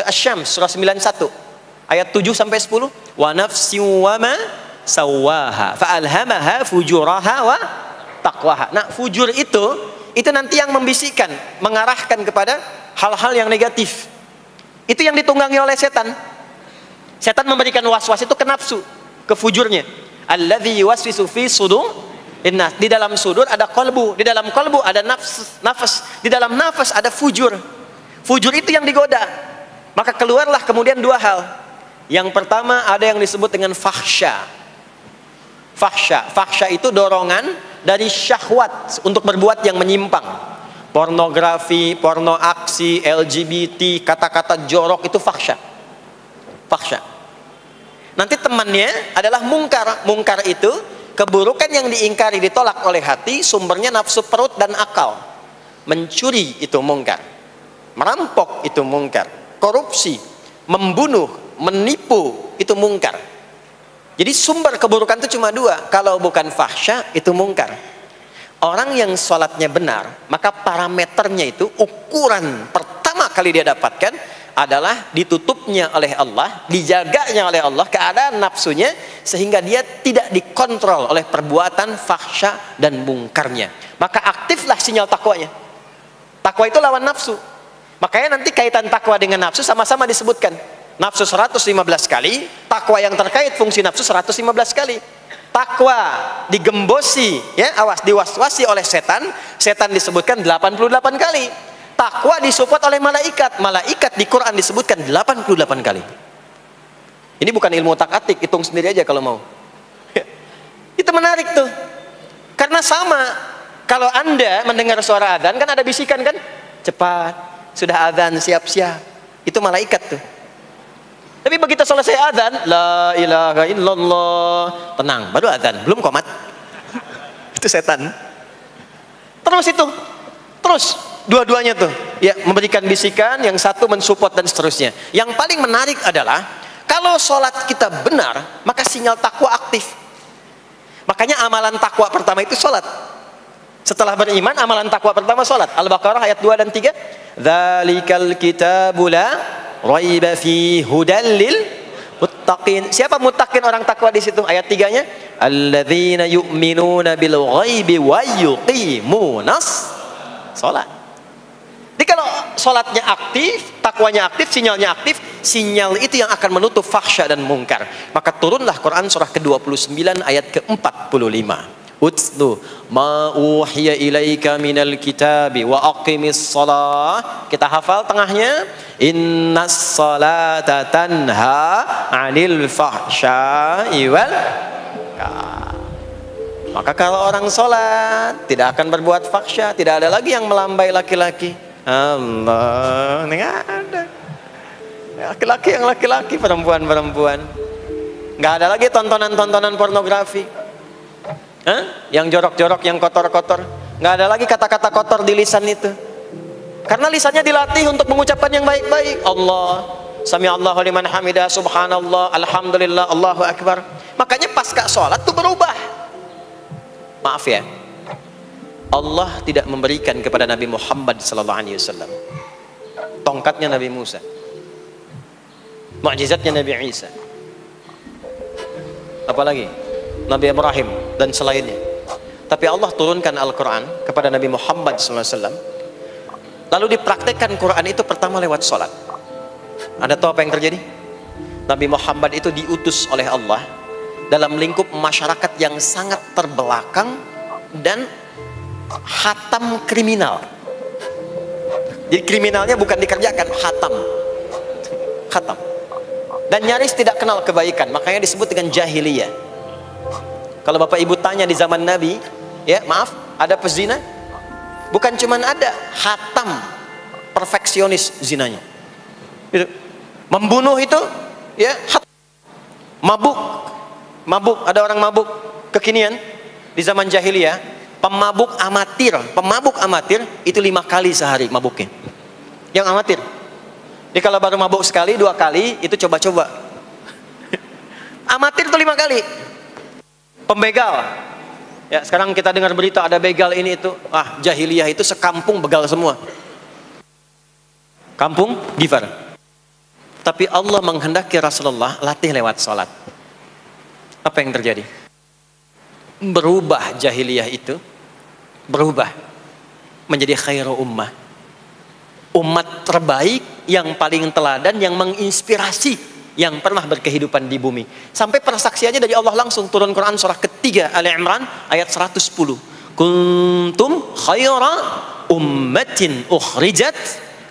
Asy-Syams surah 91 ayat 7 sampai 10, wa nafsi wa ma sawaha fa alhamaha fujuraha wa taqwaha. Nah, fujur itu nanti yang membisikkan, mengarahkan kepada hal-hal yang negatif. Itu yang ditunggangi oleh setan. Setan memberikan was-was itu ke nafsu, ke fujurnya. Alladzi yuwaswisu fi sudur. Di dalam sudur ada qalbu, di dalam qalbu ada nafas, di dalam nafas ada fujur. Fujur itu yang digoda. Maka keluarlah kemudian dua hal. Yang pertama ada yang disebut dengan fahsya. Fahsya itu dorongan dari syahwat untuk berbuat yang menyimpang. Pornografi, porno aksi, LGBT, kata-kata jorok, itu fahsya. Fahsya. Nanti temannya adalah mungkar. Mungkar itu keburukan yang diingkari, ditolak oleh hati, sumbernya nafsu perut dan akal. Mencuri itu mungkar, merampok itu mungkar, korupsi, membunuh, menipu itu mungkar. Jadi sumber keburukan itu cuma dua. Kalau bukan fahsya itu mungkar. Orang yang sholatnya benar, maka parameternya itu, ukuran pertama kali dia dapatkan adalah ditutupnya oleh Allah, dijaganya oleh Allah keadaan nafsunya, sehingga dia tidak dikontrol oleh perbuatan fahsya dan mungkarnya. Maka aktiflah sinyal takwanya. Takwa itu lawan nafsu. Makanya nanti kaitan takwa dengan nafsu sama-sama disebutkan. Nafsu 115 kali, takwa yang terkait fungsi nafsu 115 kali. Takwa digembosi, ya, awas, diwaswasi oleh setan, setan disebutkan 88 kali. Takwa disupport oleh malaikat. Malaikat di Quran disebutkan 88 kali. Ini bukan ilmu tak-atik, hitung sendiri aja kalau mau. Itu menarik tuh. Karena sama, kalau Anda mendengar suara adzan kan ada bisikan kan? Cepat, sudah adzan, siap-siap. Itu malaikat tuh. Tapi begitu selesai adzan, la ilaha illallah, tenang, baru adzan, belum qomat. Itu setan. Terus dua-duanya tuh, ya, memberikan bisikan, yang satu mensupport dan seterusnya. Yang paling menarik adalah kalau sholat kita benar, maka sinyal takwa aktif. Makanya amalan takwa pertama itu sholat. Setelah beriman, amalan takwa pertama sholat. Al-Baqarah ayat 2 dan 3. Dzalikal kitabu la raiba fi hudal lil muttaqin. Siapa muttaqin, orang takwa di situ? Ayat 3-nya, alladzina yu'minuna bil ghaibi wa yuqimunas sholat. Jadi kalau sholatnya aktif, takwanya aktif, sinyalnya aktif, sinyal itu yang akan menutup fahsya dan mungkar. Maka turunlah Quran surah ke-29 ayat ke-45. Utslu ma uhiya ilaika minal kitabi wa aqimis shalah. Kita hafal tengahnya, innas salata tanha 'anil fahsya'i wal munkar. Maka kalau orang sholat tidak akan berbuat fahsya, tidak ada lagi yang melambai laki-laki. Allah, nggak ada. Laki-laki yang laki-laki, perempuan-perempuan. Nggak ada lagi tontonan-tontonan pornografi. Yang jorok-jorok, yang kotor-kotor. Nggak ada lagi kata-kata kotor di lisan itu. Karena lisannya dilatih untuk mengucapkan yang baik-baik. Allah, sami'allahu liman hamidah, subhanallah, alhamdulillah, Allahu akbar. Makanya pasca sholat tuh berubah. Maaf ya, Allah tidak memberikan kepada Nabi Muhammad SAW tongkatnya Nabi Musa, mukjizatnya Nabi Isa, apalagi Nabi Ibrahim dan selainnya. Tapi Allah turunkan Al-Quran kepada Nabi Muhammad SAW, lalu dipraktekkan Quran itu pertama lewat sholat. Anda tahu apa yang terjadi? Nabi Muhammad itu diutus oleh Allah dalam lingkup masyarakat yang sangat terbelakang dan hatam kriminal. Jadi kriminalnya bukan dikerjakan, hatam. Dan nyaris tidak kenal kebaikan, makanya disebut dengan jahiliyah. Kalau Bapak Ibu tanya di zaman Nabi, ya maaf, ada pezina? Bukan cuman ada, hatam, perfeksionis zinanya. Gitu. Membunuh itu, ya, mabuk, ada orang mabuk kekinian di zaman jahiliyah, pemabuk amatir itu 5 kali sehari mabuknya. Yang amatir. Jadi kalau baru mabuk sekali, 2 kali, itu coba-coba. Amatir itu 5 kali. Pembegal. Ya, sekarang kita dengar berita ada begal ini itu. Jahiliyah itu sekampung begal semua. Kampung Gifar. Tapi Allah menghendaki Rasulullah latih lewat salat. Apa yang terjadi? Berubah jahiliyah itu, berubah menjadi khairu ummah. Umat terbaik yang paling teladan, yang menginspirasi, yang pernah berkehidupan di bumi. Sampai persaksiannya dari Allah langsung turun Quran surah ketiga Ali Imran ayat 110. Kuntum khaira ummatin ukhrijat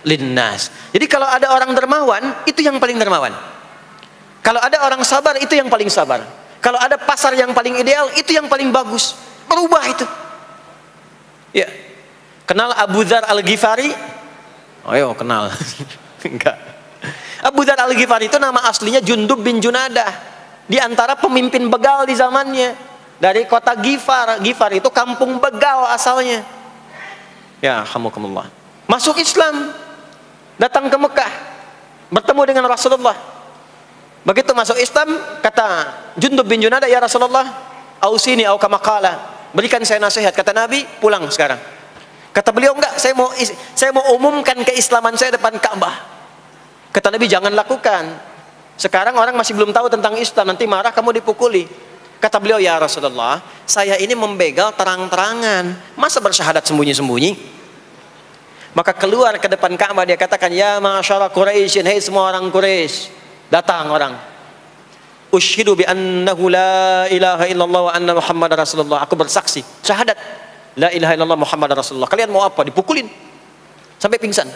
linnas. Jadi kalau ada orang dermawan, itu yang paling dermawan. Kalau ada orang sabar, itu yang paling sabar. Kalau ada pasar yang paling ideal, itu yang paling bagus. Berubah itu. Ya. Kenal Abu Dzar Al-Ghifari? Ayo kenal. Enggak. Abu Dzar Al-Ghifari itu nama aslinya Jundub bin Junadah. Di antara pemimpin begal di zamannya. Dari kota Ghifar. Ghifar itu kampung begal asalnya. Ya, hamukumullah. Masuk Islam. Datang ke Mekah. Bertemu dengan Rasulullah. Begitu masuk Islam, kata Jundub bin Junadah, ya Rasulullah, ausini au kama qala. Berikan saya nasihat. Kata Nabi, pulang sekarang. Kata beliau, enggak, saya mau umumkan keislaman saya depan Ka'bah. Kata Nabi, jangan lakukan. Sekarang orang masih belum tahu tentang Islam, nanti marah kamu dipukuli. Kata beliau, ya Rasulullah, saya ini membegal terang-terangan, masa bersyahadat sembunyi-sembunyi? Maka keluar ke depan Ka'bah, dia katakan, ya ma'asyara Quraisyin, hei semua orang Quraisy. Datang orang. Usyhidu bi annahu la ilaha illallah wa anna Muhammadar Rasulullah. Aku bersaksi, syahadat la ilaha illallah Muhammadar Rasulullah. Kalian mau apa? Dipukulin sampai pingsan.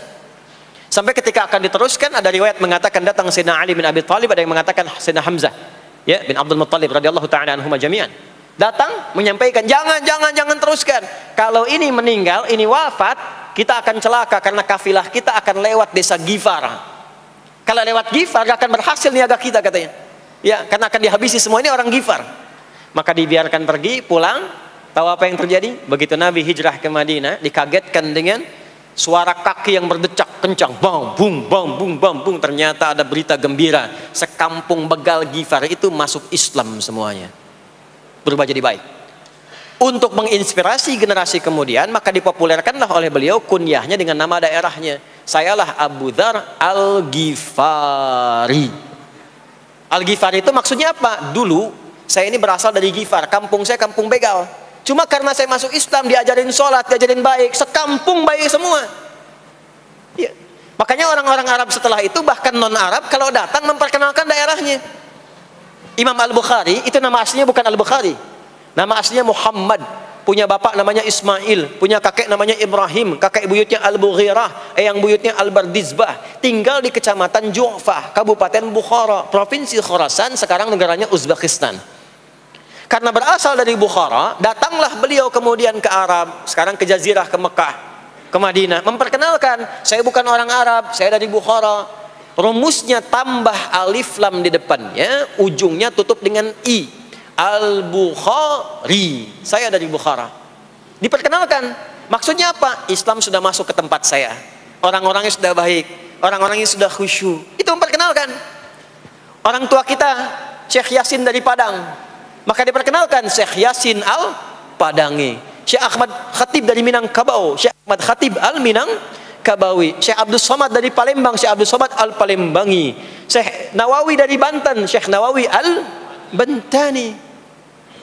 Sampai ketika akan diteruskan, ada riwayat mengatakan datang Sayyidina Ali bin Abi Thalib, ada yang mengatakan Sayyidina Hamzah, ya, bin Abdul Muttalib radhiyallahu ta'ala anhuma jami'an. Datang menyampaikan, jangan teruskan. Kalau ini meninggal, ini wafat, kita akan celaka karena kafilah kita akan lewat desa Ghifar. Kalau lewat Ghifar gak akan berhasil niaga kita, katanya. Ya, karena akan dihabisi semua ini orang Ghifar. Maka dibiarkan pergi, pulang. Tahu apa yang terjadi? Begitu Nabi hijrah ke Madinah, dikagetkan dengan suara kaki yang berdecak kencang, bang bung bang bung bang bung. Ternyata ada berita gembira, sekampung begal Ghifar itu masuk Islam semuanya, berubah jadi baik. Untuk menginspirasi generasi kemudian, maka dipopulerkanlah oleh beliau kunyahnya dengan nama daerahnya. Sayalah Abu Dzar Al-Ghifari. Al-Ghifari itu maksudnya apa? Dulu saya ini berasal dari Ghifar, kampung saya kampung begal. Cuma karena saya masuk Islam, diajarin sholat, diajarin baik, sekampung baik semua. Ya. Makanya orang-orang Arab setelah itu, bahkan non-Arab, kalau datang memperkenalkan daerahnya. Imam Al-Bukhari, itu nama aslinya bukan Al-Bukhari. Nama aslinya Muhammad. Punya bapak namanya Ismail, punya kakek namanya Ibrahim, kakek buyutnya Al-Bughirah, yang buyutnya Al-Bardizbah. Tinggal di kecamatan Ju'fah, Kabupaten Bukhara, Provinsi Khorasan, sekarang negaranya Uzbekistan. Karena berasal dari Bukhara, datanglah beliau kemudian ke Arab, sekarang ke Jazirah, ke Mekah, ke Madinah, memperkenalkan, saya bukan orang Arab, saya dari Bukhara. Rumusnya tambah alif lam di depannya, ujungnya tutup dengan i. Al-Bukhari, saya dari Bukhara. Diperkenalkan, maksudnya apa? Islam sudah masuk ke tempat saya, orang-orangnya sudah baik, orang-orangnya sudah khusyuk. Itu memperkenalkan. Orang tua kita Syekh Yasin dari Padang, maka diperkenalkan Syekh Yasin Al-Padangi. Syekh Ahmad Khatib dari Minangkabau, Syekh Ahmad Khatib Al-Minangkabawi. Syekh Abdul Somad dari Palembang, Syekh Abdul Somad Al-Palembangi. Syekh Nawawi dari Banten, Syekh Nawawi Al-Bantani.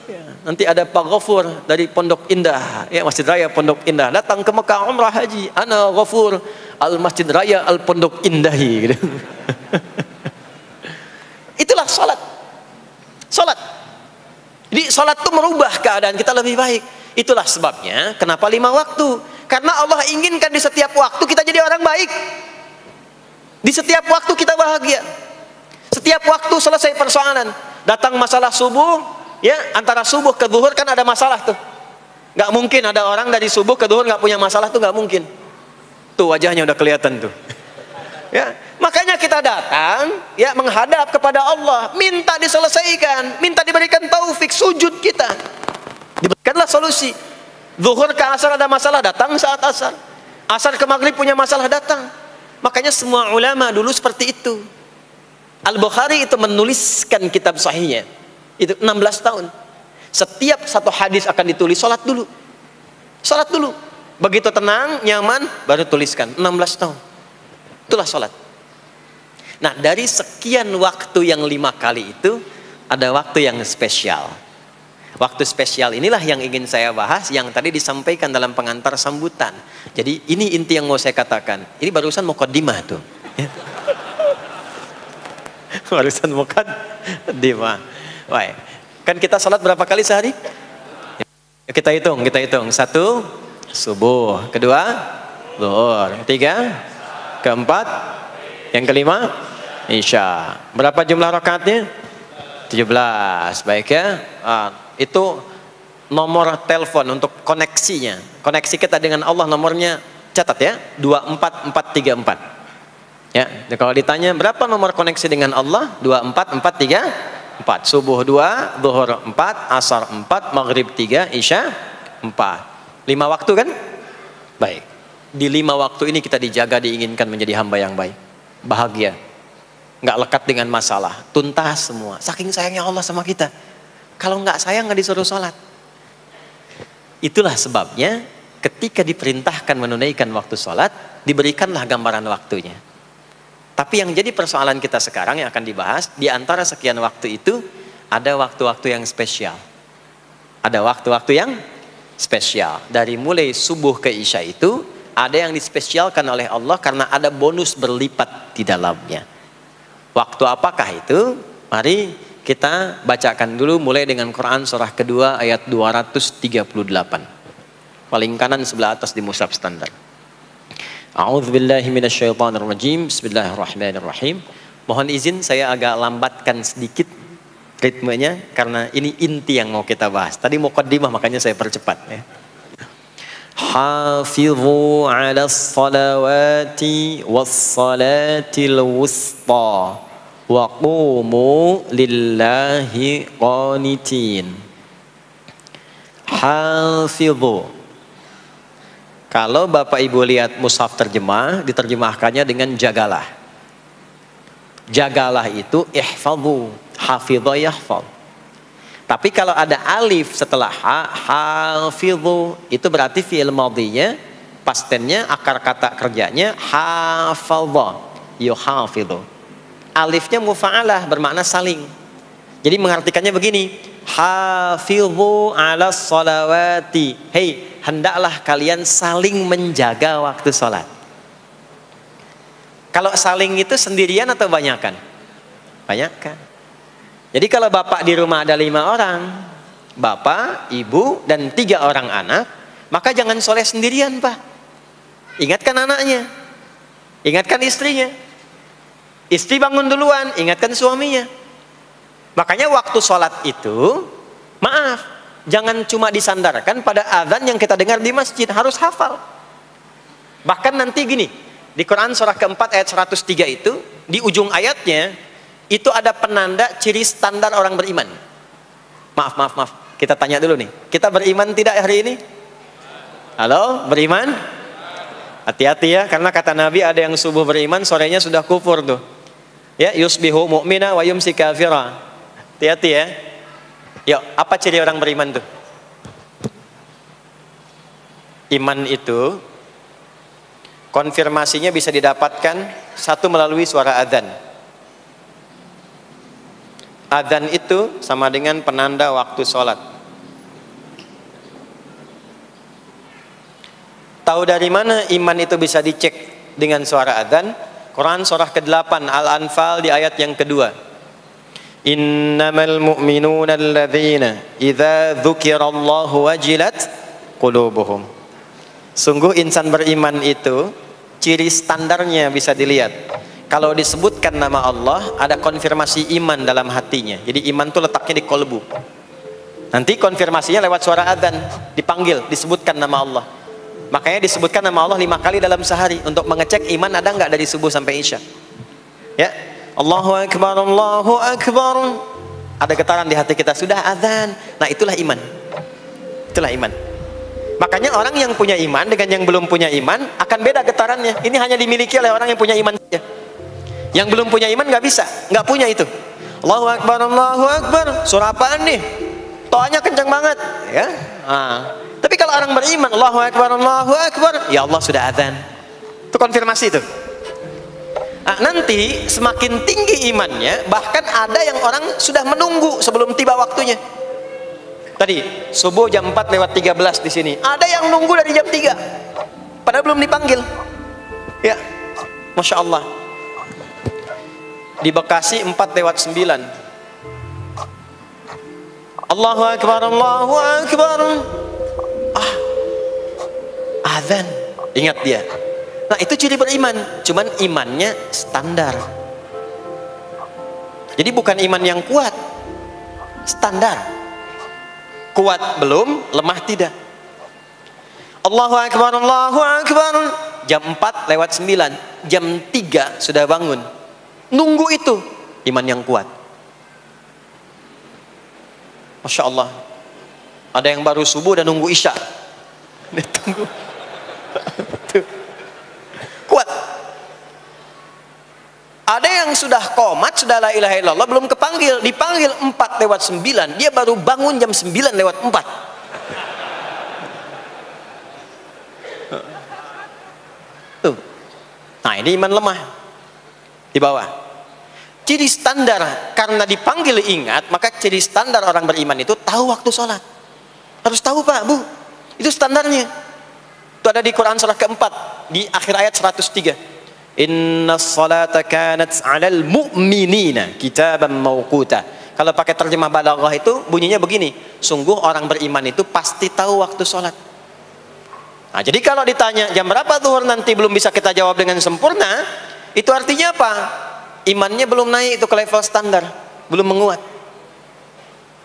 Ya, nanti ada Pak Ghafur dari Pondok Indah, ya, Masjid Raya Pondok Indah, datang ke Mekah umrah haji. Ana Ghafur Al-Masjid Raya Al-Pondok Indahi, gitu. Itulah salat. Salat. Jadi salat itu merubah keadaan kita lebih baik. Itulah sebabnya kenapa 5 waktu. Karena Allah inginkan di setiap waktu kita jadi orang baik. Di setiap waktu kita bahagia. Setiap waktu selesai persoalan. Datang masalah subuh, ya, antara subuh ke zuhur kan ada masalah tuh. Nggak mungkin ada orang dari subuh ke duhur nggak punya masalah, tuh nggak mungkin. Tuh wajahnya udah kelihatan tuh. Ya, makanya kita datang ya menghadap kepada Allah, minta diselesaikan, minta diberikan taufik, sujud kita. Diberikanlah solusi. Zuhur ke asar ada masalah, datang saat asar. Asar ke maghrib punya masalah, datang. Makanya semua ulama dulu seperti itu. Al-Bukhari itu menuliskan kitab sahihnya itu 16 tahun. Setiap satu hadis akan ditulis, sholat dulu. Sholat dulu. Begitu tenang, nyaman, baru tuliskan. 16 tahun. Itulah sholat. Nah, dari sekian waktu yang 5 kali itu, ada waktu yang spesial. Waktu spesial inilah yang ingin saya bahas, yang tadi disampaikan dalam pengantar sambutan. Jadi ini inti yang mau saya katakan. Ini barusan muqaddimah tuh. Barusan muqaddimah. Baik. Kan kita salat berapa kali sehari? Kita hitung. 1, subuh. 2, zuhur. 3, keempat, yang kelima, isya. Berapa jumlah rakaatnya? 17. Baik ya. Itu nomor telepon untuk koneksinya. Koneksi kita dengan Allah nomornya catat ya. 24434. Ya, kalau ditanya berapa nomor koneksi dengan Allah? 24434. Subuh 2, zuhur 4, asar 4, maghrib 3, isya 4. 5 waktu kan? Baik. Di 5 waktu ini kita dijaga, diinginkan menjadi hamba yang baik, bahagia, nggak lekat dengan masalah, tuntas semua. Saking sayangnya Allah sama kita. Kalau nggak sayang nggak disuruh sholat. Itulah sebabnya ketika diperintahkan menunaikan waktu sholat, diberikanlah gambaran waktunya. Tapi yang jadi persoalan kita sekarang yang akan dibahas, di antara sekian waktu itu, ada waktu-waktu yang spesial. Ada waktu-waktu yang spesial. Dari mulai subuh ke isya itu, ada yang dispesialkan oleh Allah karena ada bonus berlipat di dalamnya. Waktu apakah itu? Mari kita bacakan dulu mulai dengan Quran surah kedua ayat 238. Paling kanan sebelah atas di mushaf standar. A'udzubillahi minasyaitonirrajim. Bismillahirrahmanirrahim. Mohon izin saya agak lambatkan sedikit ritmenya karena ini inti yang mau kita bahas. Tadi muqaddimah makanya saya percepat ya. Hafizu 'alas salawati was salatil wusta wa qumu lillahi qanitin. Hafizu. Kalau Bapak Ibu lihat mushaf terjemah, diterjemahkannya dengan jagalah. Jagalah itu ihfadhu, hafidha yahfadh. Tapi kalau ada alif setelah hafidhu, itu berarti fi'il madhinya, past tense-nya, akar kata kerjanya hafadha, yuhafidhu. Alifnya mufa'alah, bermakna saling. Jadi mengartikannya begini, hafidhu 'alas salawati. Hei, hendaklah kalian saling menjaga waktu sholat. Kalau saling itu sendirian atau banyakan? Banyakan. Jadi kalau bapak di rumah ada 5 orang, bapak, ibu, dan 3 orang anak, maka jangan sholat sendirian pak. Ingatkan anaknya, ingatkan istrinya. Istri bangun duluan, ingatkan suaminya. Makanya waktu sholat itu, maaf, jangan cuma disandarkan pada azan yang kita dengar di masjid, harus hafal. Bahkan nanti gini, di Quran surah keempat ayat 103 itu, di ujung ayatnya, itu ada penanda ciri standar orang beriman. Maaf, kita tanya dulu nih, kita beriman tidak hari ini? Halo, beriman? Hati-hati ya, karena kata Nabi ada yang subuh beriman, sorenya sudah kufur tuh. Ya, yusbihu mu'mina wa yumsi kafira. Hati-hati ya. Yuk, apa ciri orang beriman tuh? Iman itu konfirmasinya bisa didapatkan satu melalui suara adzan. Adzan itu sama dengan penanda waktu sholat. Tahu dari mana iman itu bisa dicek dengan suara adzan? Quran surah ke-8 Al-Anfal di ayat yang kedua. Innamal mu'minuna alladzina idza dzukirallahu wajilat qulubuhum. Sungguh insan beriman itu ciri standarnya bisa dilihat. Kalau disebutkan nama Allah, ada konfirmasi iman dalam hatinya. Jadi iman itu letaknya di kolbu. Nanti konfirmasinya lewat suara adzan, dipanggil, disebutkan nama Allah. Makanya disebutkan nama Allah 5 kali dalam sehari untuk mengecek iman ada nggak dari subuh sampai isya. Ya, Allahu Akbar, Allahu Akbar. Ada getaran di hati kita, sudah adzan. Nah, itulah iman. Itulah iman. Makanya orang yang punya iman dengan yang belum punya iman akan beda getarannya. Ini hanya dimiliki oleh orang yang punya iman saja. Yang belum punya iman nggak bisa, nggak punya itu. Allahu Akbar, Allahu Akbar. Surah apaan nih? Toanya kencang banget, ya. Tapi kalau orang beriman, Allahu Akbar, Allahu Akbar, ya Allah sudah adzan. Itu konfirmasi itu. Nanti semakin tinggi imannya, bahkan ada yang orang sudah menunggu sebelum tiba waktunya. Tadi subuh jam 4:13 di sini. Ada yang nunggu dari jam 3, padahal belum dipanggil. Ya, masya Allah. Di Bekasi 4:09. Allahu Akbar, Allahu Akbar. Azan. Ingat dia. Nah, itu ciri beriman. Cuman imannya standar. Jadi bukan iman yang kuat. Standar. Kuat belum, lemah tidak. Allahu Akbar, Allahu Akbar. Jam 4:09. Jam 3 sudah bangun. Nunggu itu. Iman yang kuat. Masya Allah. Ada yang baru subuh dan nunggu isya. Tunggu. Kuat. Ada yang sudah qomat, sudah la ilaha illallah, belum kepanggil, dipanggil 4:09, dia baru bangun jam 9:04. Tuh. Nah, ini iman lemah. Di bawah. Ciri standar, karena dipanggil ingat, maka ciri standar orang beriman itu tahu waktu sholat. Harus tahu Pak, Bu. Itu standarnya. Itu ada di Quran surah keempat, di akhir ayat 103. Inna sholata kanat 'alal mu'minina kitaban mawquta. Kalau pakai terjemah balaghah itu bunyinya begini. Sungguh orang beriman itu pasti tahu waktu sholat. Nah, jadi kalau ditanya jam berapa zuhur nanti belum bisa kita jawab dengan sempurna, itu artinya apa? Imannya belum naik itu ke level standar, belum menguat.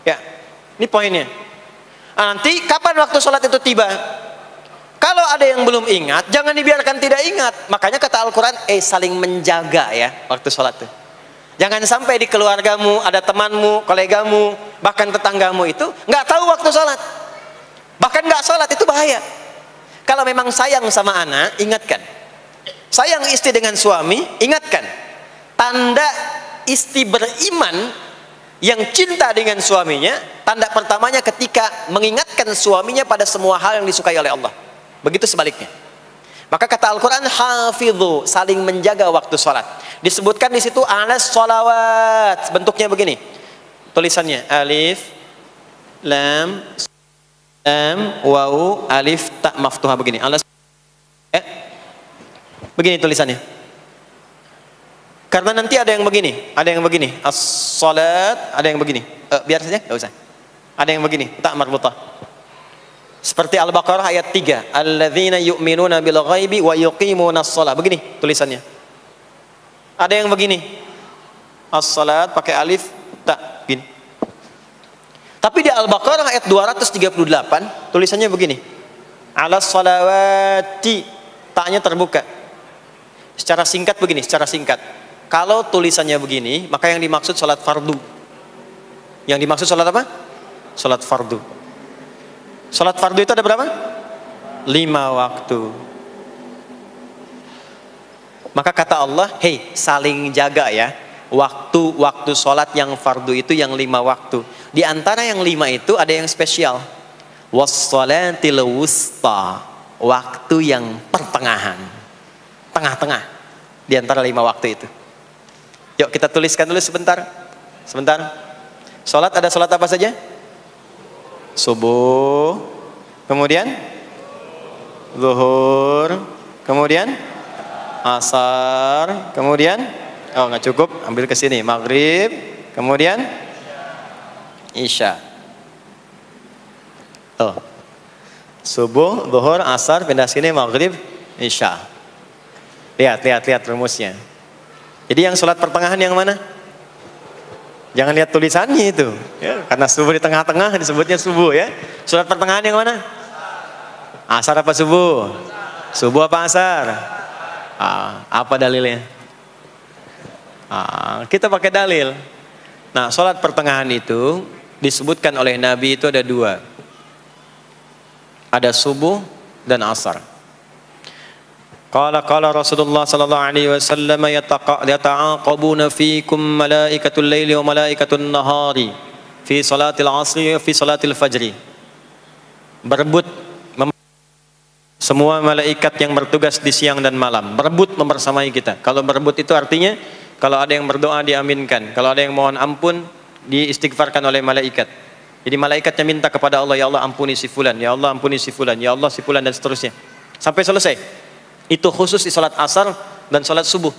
Ya, ini poinnya. Nanti kapan waktu sholat itu tiba? Kalau ada yang belum ingat, jangan dibiarkan tidak ingat. Makanya kata Al-Quran, saling menjaga ya waktu sholat itu. Jangan sampai di keluargamu, ada temanmu, kolegamu, bahkan tetanggamu itu nggak tahu waktu sholat. Bahkan nggak sholat, itu bahaya. Kalau memang sayang sama anak, ingatkan. Sayang istri dengan suami, ingatkan. Tanda istri beriman yang cinta dengan suaminya, tanda pertamanya ketika mengingatkan suaminya pada semua hal yang disukai oleh Allah. Begitu sebaliknya. Maka kata Al-Quran, hafidhu, saling menjaga waktu sholat. Disebutkan di situ alas sholawat, bentuknya begini. Tulisannya alif, lam, waw, alif, ta maftuha begini. Alas, begini tulisannya. Karena nanti ada yang begini, as-salat, ada yang begini. Biar saja, enggak usah. Ada yang begini, tak marbutah. Seperti Al-Baqarah ayat 3, alladzina yu'minuna bil ghaibi wa yuqimunas shalah. Begini tulisannya. Ada yang begini. As-salat pakai alif, tak gini. Tapi di Al-Baqarah ayat 238 tulisannya begini. Alas salawati, taknya terbuka. Secara singkat begini, secara singkat. Kalau tulisannya begini, maka yang dimaksud sholat fardu. Yang dimaksud sholat apa? Sholat fardu. Sholat fardu itu ada berapa? 5 waktu. Maka kata Allah, hei, saling jaga ya. Waktu sholat yang fardu itu yang 5 waktu. Di antara yang 5 itu ada yang spesial. Was-sholatil wusta. Waktu yang pertengahan. Tengah-tengah. Di antara 5 waktu itu. Yuk kita tuliskan dulu sebentar. Sholat ada sholat apa saja? Subuh, kemudian zuhur, kemudian asar, kemudian nggak cukup, ambil ke sini, maghrib, kemudian isya. Subuh, zuhur, asar, pindah sini, maghrib, isya. Lihat rumusnya. Jadi yang sholat pertengahan yang mana? Jangan lihat tulisannya itu. Ya, karena subuh di tengah-tengah disebutnya subuh ya. Surat pertengahan yang mana? Asar apa subuh? Subuh apa asar? Apa dalilnya? Kita pakai dalil. Nah, sholat pertengahan itu disebutkan oleh Nabi itu ada dua. Ada subuh dan asar. Qala Rasulullah sallallahu alaihi wasallam yata'aqabuna fiikum malaikatul laili wa malaikatun nahari fi salatil asri wa fi salatil fajri. Berebut semua malaikat yang bertugas di siang dan malam, berebut membersamai kita. Kalau berebut itu artinya kalau ada yang berdoa diaminkan, kalau ada yang mohon ampun diistighfarkan oleh malaikat. Jadi malaikatnya minta kepada Allah, ya Allah ampuni si fulan, ya Allah ampuni si fulan, ya Allah si fulan, dan seterusnya sampai selesai. Itu khusus di salat asar dan salat subuh.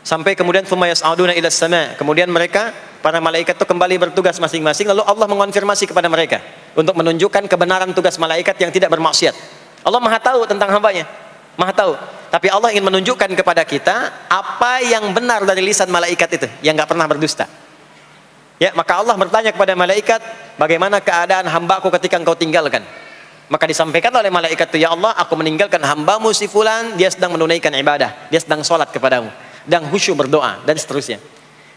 Sampai kemudian thumma yas'aduna ila sama'. Kemudian mereka para malaikat itu kembali bertugas masing-masing, lalu Allah mengonfirmasi kepada mereka untuk menunjukkan kebenaran tugas malaikat yang tidak bermaksiat. Allah Maha tahu tentang hambanya, Maha tahu. Tapi Allah ingin menunjukkan kepada kita apa yang benar dari lisan malaikat itu yang enggak pernah berdusta. Ya, maka Allah bertanya kepada malaikat, bagaimana keadaan hambaku ketika engkau tinggalkan? Maka disampaikan oleh malaikat itu, ya Allah, aku meninggalkan hambamu si fulan, dia sedang menunaikan ibadah, dia sedang sholat kepadamu, dan khusyuk berdoa, dan seterusnya.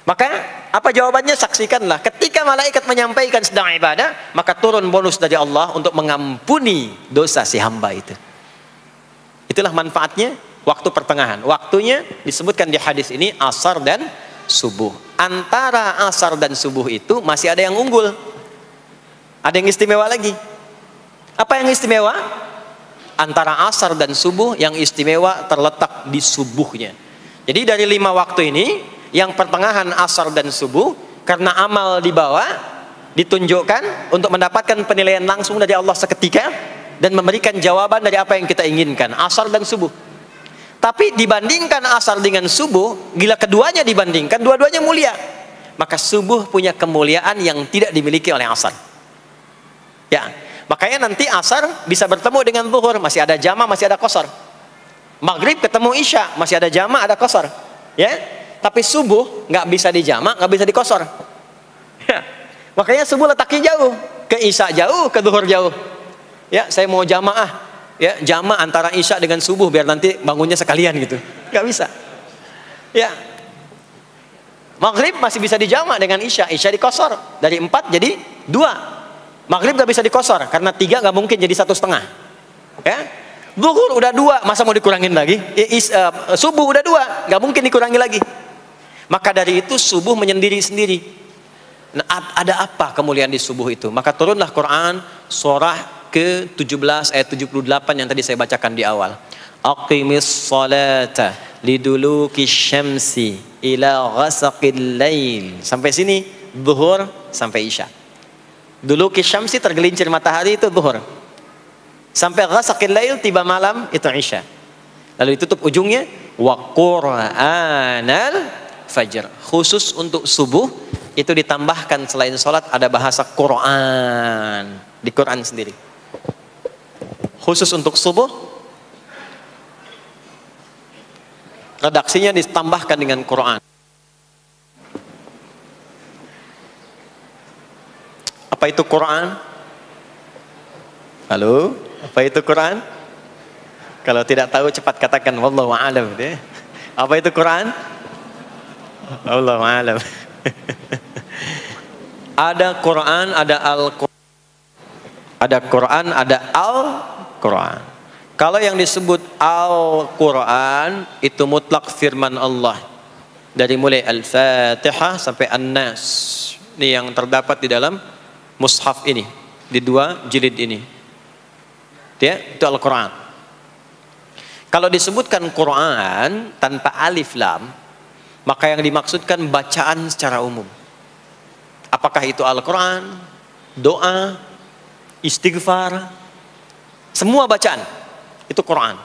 Maka apa jawabannya? Saksikanlah, ketika malaikat menyampaikan sedang ibadah, maka turun bonus dari Allah untuk mengampuni dosa si hamba itu. Itulah manfaatnya waktu pertengahan. Waktunya disebutkan di hadis ini asar dan subuh. Antara asar dan subuh itu masih ada yang unggul, ada yang istimewa lagi. Apa yang istimewa? Antara asar dan subuh yang istimewa terletak di subuhnya. Jadi dari 5 waktu ini, yang pertengahan asar dan subuh, karena amal di bawah ditunjukkan untuk mendapatkan penilaian langsung dari Allah seketika dan memberikan jawaban dari apa yang kita inginkan, asar dan subuh. Tapi dibandingkan asar dengan subuh, gila keduanya dibandingkan, dua-duanya mulia. Maka subuh punya kemuliaan yang tidak dimiliki oleh asar. Ya, makanya nanti asar bisa bertemu dengan zuhur, masih ada jama, masih ada qasar. Maghrib ketemu isya, masih ada jama, ada qasar. Ya, tapi subuh nggak bisa di jama, nggak bisa di qasar. Ya, makanya subuh letaknya jauh, ke isya jauh, ke zuhur jauh. Ya, saya mau jamaah, ya jama antara isya dengan subuh biar nanti bangunnya sekalian gitu, nggak bisa. Ya, maghrib masih bisa di jama dengan isya, isya di qasar, dari 4 jadi 2. Maghrib gak bisa dikosor karena 3 gak mungkin jadi 1,5. Ya, zuhur udah 2, masa mau dikurangin lagi? Subuh udah 2, gak mungkin dikurangi lagi. Maka dari itu subuh menyendiri sendiri. Nah, ada apa kemuliaan di subuh itu? Maka turunlah Quran surah ke-17 ayat 78 yang tadi saya bacakan di awal. Aqimis salata liduluki syamsi ila ghasaqil lail. Sampai sini zuhur sampai isya. Dulu kisyamsi tergelincir matahari itu zuhur. Sampai ghasaqil lail tiba malam itu isya. Lalu ditutup ujungnya wa qur'anal fajr. Khusus untuk subuh itu ditambahkan selain sholat ada bahasa Quran di Quran sendiri. Khusus untuk subuh redaksinya ditambahkan dengan Quran. Apa itu Quran? Halo, apa itu Quran? Kalau tidak tahu cepat katakan wallahu a'lam deh. Apa itu Quran? Wallahu a'lam. Ada Quran, ada Al-Quran. Ada Quran, ada Al-Quran. Kalau yang disebut Al-Quran itu mutlak firman Allah. Dari mulai Al-Fatihah sampai An-Nas. Ini yang terdapat di dalam mushaf ini, di 2 jilid ini. Ya, itu Al-Quran. Kalau disebutkan Quran tanpa alif lam, maka yang dimaksudkan bacaan secara umum. Apakah itu Al-Quran, doa, istighfar, semua bacaan itu Quran.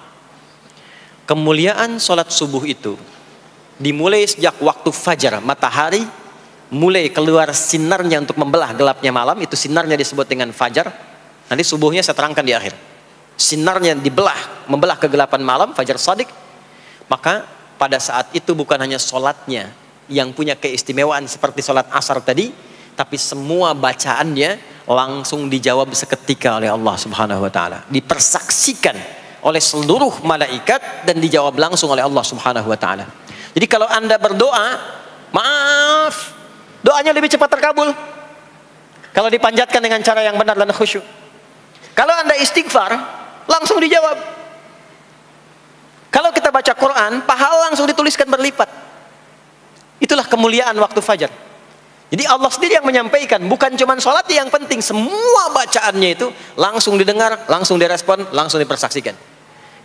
Kemuliaan sholat subuh itu dimulai sejak waktu fajar, matahari mulai keluar sinarnya untuk membelah gelapnya malam, itu sinarnya disebut dengan fajar. Nanti subuhnya saya terangkan di akhir. Sinarnya membelah kegelapan malam, fajar shadiq. Maka pada saat itu bukan hanya sholatnya yang punya keistimewaan seperti sholat asar tadi, tapi semua bacaannya langsung dijawab seketika oleh Allah Subhanahu wa taala. Dipersaksikan oleh seluruh malaikat dan dijawab langsung oleh Allah Subhanahu wa taala. Jadi kalau Anda berdoa, maaf, doanya lebih cepat terkabul kalau dipanjatkan dengan cara yang benar dan khusyuk. Kalau Anda istighfar, langsung dijawab. Kalau kita baca Quran, pahala langsung dituliskan berlipat. Itulah kemuliaan waktu fajar. Jadi Allah sendiri yang menyampaikan, bukan cuma sholat yang penting, semua bacaannya itu langsung didengar, langsung direspon, langsung dipersaksikan.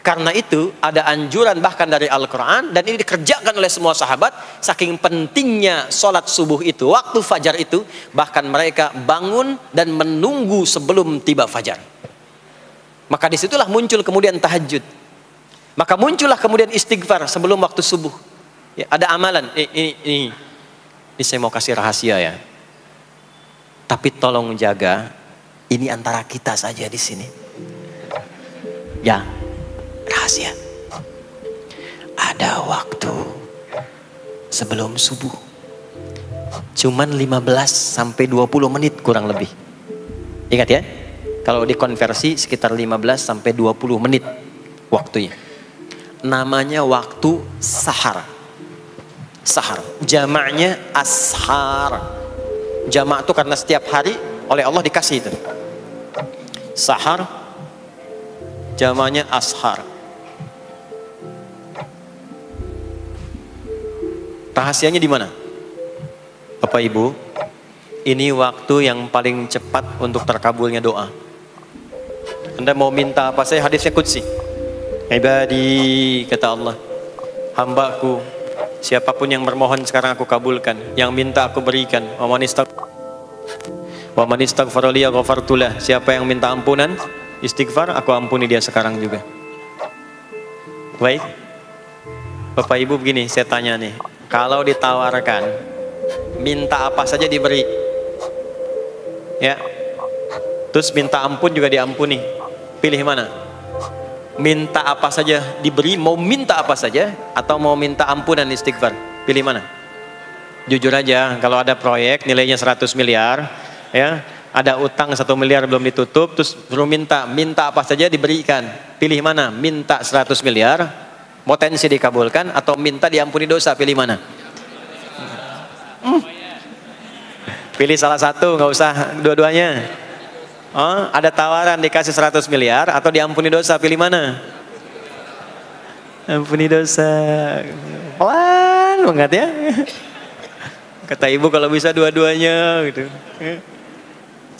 Karena itu ada anjuran bahkan dari Al-Quran, dan ini dikerjakan oleh semua sahabat, saking pentingnya sholat subuh itu, waktu fajar itu, bahkan mereka bangun dan menunggu sebelum tiba fajar. Maka disitulah muncul kemudian tahajud. Maka muncullah kemudian istighfar sebelum waktu subuh. Ya, ada amalan. Ini saya mau kasih rahasia ya. Tapi tolong jaga. Ini antara kita saja di sini. Ya, rahasia. Ada waktu sebelum subuh. Cuman 15 sampai 20 menit kurang lebih. Ingat ya. Kalau dikonversi sekitar 15 sampai 20 menit waktunya. Namanya waktu sahar. Sahar, jamaknya ashar. Jamak itu karena setiap hari oleh Allah dikasih itu. Sahar, jamaknya ashar. Rahasianya di mana? Bapak Ibu, ini waktu yang paling cepat untuk terkabulnya doa. Anda mau minta apa saja, hadisnya qudsi. Ibadi, kata Allah, hambaku, siapapun yang bermohon sekarang aku kabulkan, yang minta aku berikan. Wa man istaghfara li ghafartu lah. Siapa yang minta ampunan, istighfar, aku ampuni dia sekarang juga. Baik, Bapak Ibu, begini saya tanya nih, kalau ditawarkan minta apa saja diberi, ya, terus minta ampun juga diampuni, pilih mana? Minta apa saja diberi, mau minta apa saja, atau mau minta ampunan istighfar, pilih mana? Jujur aja, kalau ada proyek nilainya 100 miliar, ya, ada utang 1 miliar belum ditutup, terus belum minta apa saja diberikan, pilih mana? Minta 100 miliar, potensi dikabulkan, atau minta diampuni dosa, pilih mana? Pilih salah satu, nggak usah dua-duanya. Oh, ada tawaran dikasih 100 miliar atau diampuni dosa, pilih mana? Ampuni dosa. Pelan banget ya. Kata ibu kalau bisa dua-duanya gitu.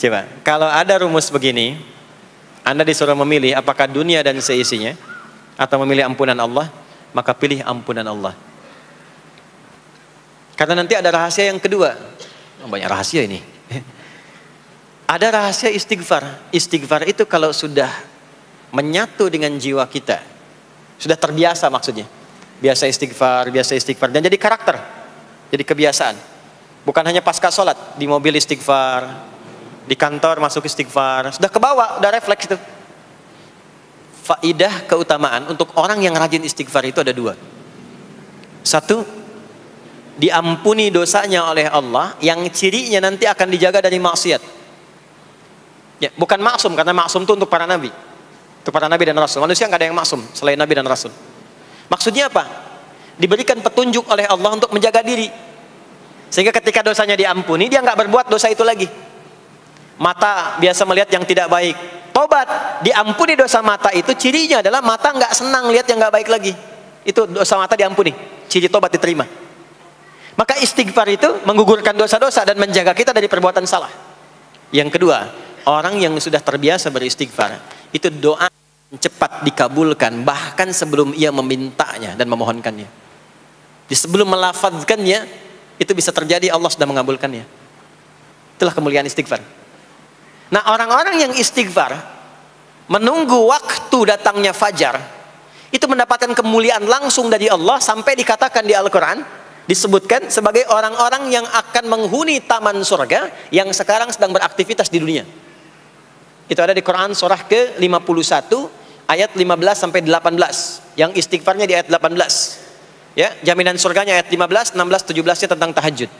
Coba, kalau ada rumus begini, Anda disuruh memilih apakah dunia dan seisinya atau memilih ampunan Allah, maka pilih ampunan Allah. Karena nanti ada rahasia yang kedua. Banyak rahasia ini. Ada rahasia istighfar. Istighfar itu kalau sudah menyatu dengan jiwa kita, sudah terbiasa maksudnya. Biasa istighfar, dan jadi karakter, jadi kebiasaan. Bukan hanya pasca sholat, di mobil istighfar, di kantor masuk istighfar, sudah kebawa, udah refleks itu. Faidah keutamaan untuk orang yang rajin istighfar itu ada dua. Satu, diampuni dosanya oleh Allah, yang cirinya nanti akan dijaga dari maksiat. Ya, bukan maksum, karena maksum itu untuk para nabi. Untuk para nabi dan rasul. Manusia nggak ada yang maksum selain nabi dan rasul. Maksudnya apa? Diberikan petunjuk oleh Allah untuk menjaga diri. Sehingga ketika dosanya diampuni, dia nggak berbuat dosa itu lagi. Mata biasa melihat yang tidak baik. Tobat, diampuni dosa mata itu, cirinya adalah mata nggak senang lihat yang nggak baik lagi. Itu dosa mata diampuni. Ciri tobat diterima. Maka istighfar itu menggugurkan dosa-dosa dan menjaga kita dari perbuatan salah. Yang kedua, orang yang sudah terbiasa beristighfar, itu doa cepat dikabulkan, bahkan sebelum ia memintanya dan memohonkannya. Sebelum melafazkannya, itu bisa terjadi Allah sudah mengabulkannya. Itulah kemuliaan istighfar. Nah, orang-orang yang istighfar, menunggu waktu datangnya fajar, itu mendapatkan kemuliaan langsung dari Allah, sampai dikatakan di Al-Quran, disebutkan sebagai orang-orang yang akan menghuni taman surga yang sekarang sedang beraktivitas di dunia. Itu ada di Quran surah ke-51 ayat 15 sampai 18. Yang istighfarnya di ayat 18. Ya, jaminan surganya ayat 15, 16, 17-nya tentang tahajud.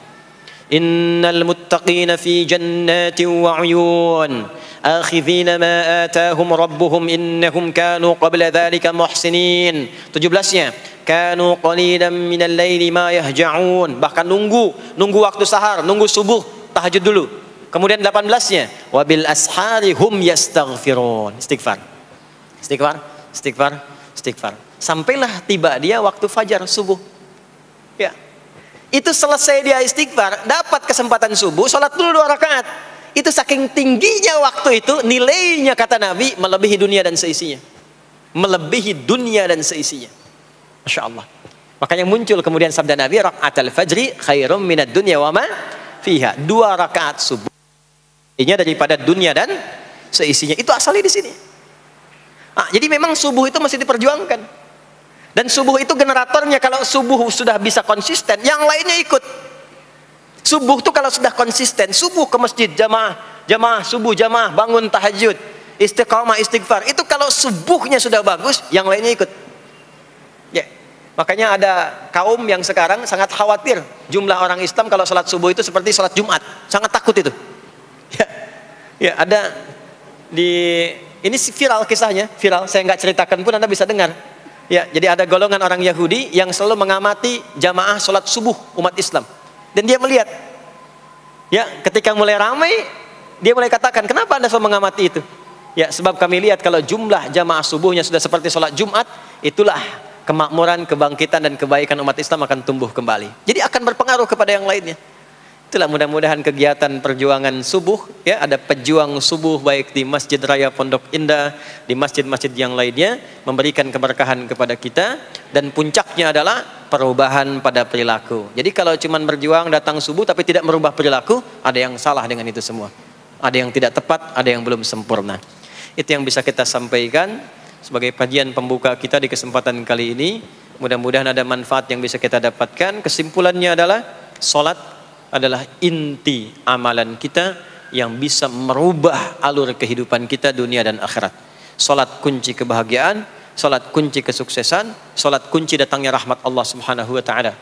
Innal muttaqina fi jannatin wa 'uyun akhidhina ma atahum rabbuhum innahum kanu qabla dhalika muhsinin. 17-nya kanu qalilan minal laili ma yahja'un. Bahkan nunggu waktu sahar, nunggu subuh, tahajud dulu. Kemudian 18-nya wabil ashari hum yastaghfirun. Istighfar. Istighfar, istighfar, istighfar. Sampailah tiba dia waktu fajar subuh. Ya. Itu selesai dia istighfar, dapat kesempatan subuh, sholat dulu 2 rakaat. Itu saking tingginya waktu itu, nilainya kata Nabi melebihi dunia dan seisinya. Melebihi dunia dan seisinya. Masya Allah. Makanya muncul kemudian sabda Nabi, raka'atul fajri khairum minad dunya wa ma fiha. 2 rakaat subuh ini daripada dunia dan seisinya. Itu asalnya di sini. Jadi memang subuh itu mesti diperjuangkan. Dan subuh itu generatornya, kalau subuh sudah bisa konsisten, yang lainnya ikut. Subuh itu kalau sudah konsisten, subuh ke masjid, jamaah subuh, jamaah bangun tahajud, istiqamah, istighfar. Itu kalau subuhnya sudah bagus, yang lainnya ikut. Ya. Makanya ada kaum yang sekarang sangat khawatir jumlah orang Islam kalau sholat subuh itu seperti sholat Jumat. Sangat takut itu. Ya, ada ini viral kisahnya, viral. Saya nggak ceritakan pun Anda bisa dengar. Ya, jadi ada golongan orang Yahudi yang selalu mengamati jamaah sholat subuh umat Islam. Dan dia melihat, ya, ketika mulai ramai, dia mulai katakan, kenapa Anda selalu mengamati itu? Ya, sebab kami lihat kalau jumlah jamaah subuhnya sudah seperti sholat Jumat, itulah kemakmuran, kebangkitan dan kebaikan umat Islam akan tumbuh kembali. Jadi akan berpengaruh kepada yang lainnya. Itulah mudah-mudahan kegiatan perjuangan subuh, ya, ada pejuang subuh baik di Masjid Raya Pondok Indah, di masjid-masjid yang lainnya, memberikan keberkahan kepada kita, dan puncaknya adalah perubahan pada perilaku. Jadi kalau cuma berjuang datang subuh tapi tidak merubah perilaku, ada yang salah dengan itu semua. Ada yang tidak tepat, ada yang belum sempurna. Itu yang bisa kita sampaikan sebagai kajian pembuka kita di kesempatan kali ini. Mudah-mudahan ada manfaat yang bisa kita dapatkan. Kesimpulannya adalah salat adalah inti amalan kita yang bisa merubah alur kehidupan kita dunia dan akhirat. Salat kunci kebahagiaan, salat kunci kesuksesan, salat kunci datangnya rahmat Allah Subhanahu wa taala.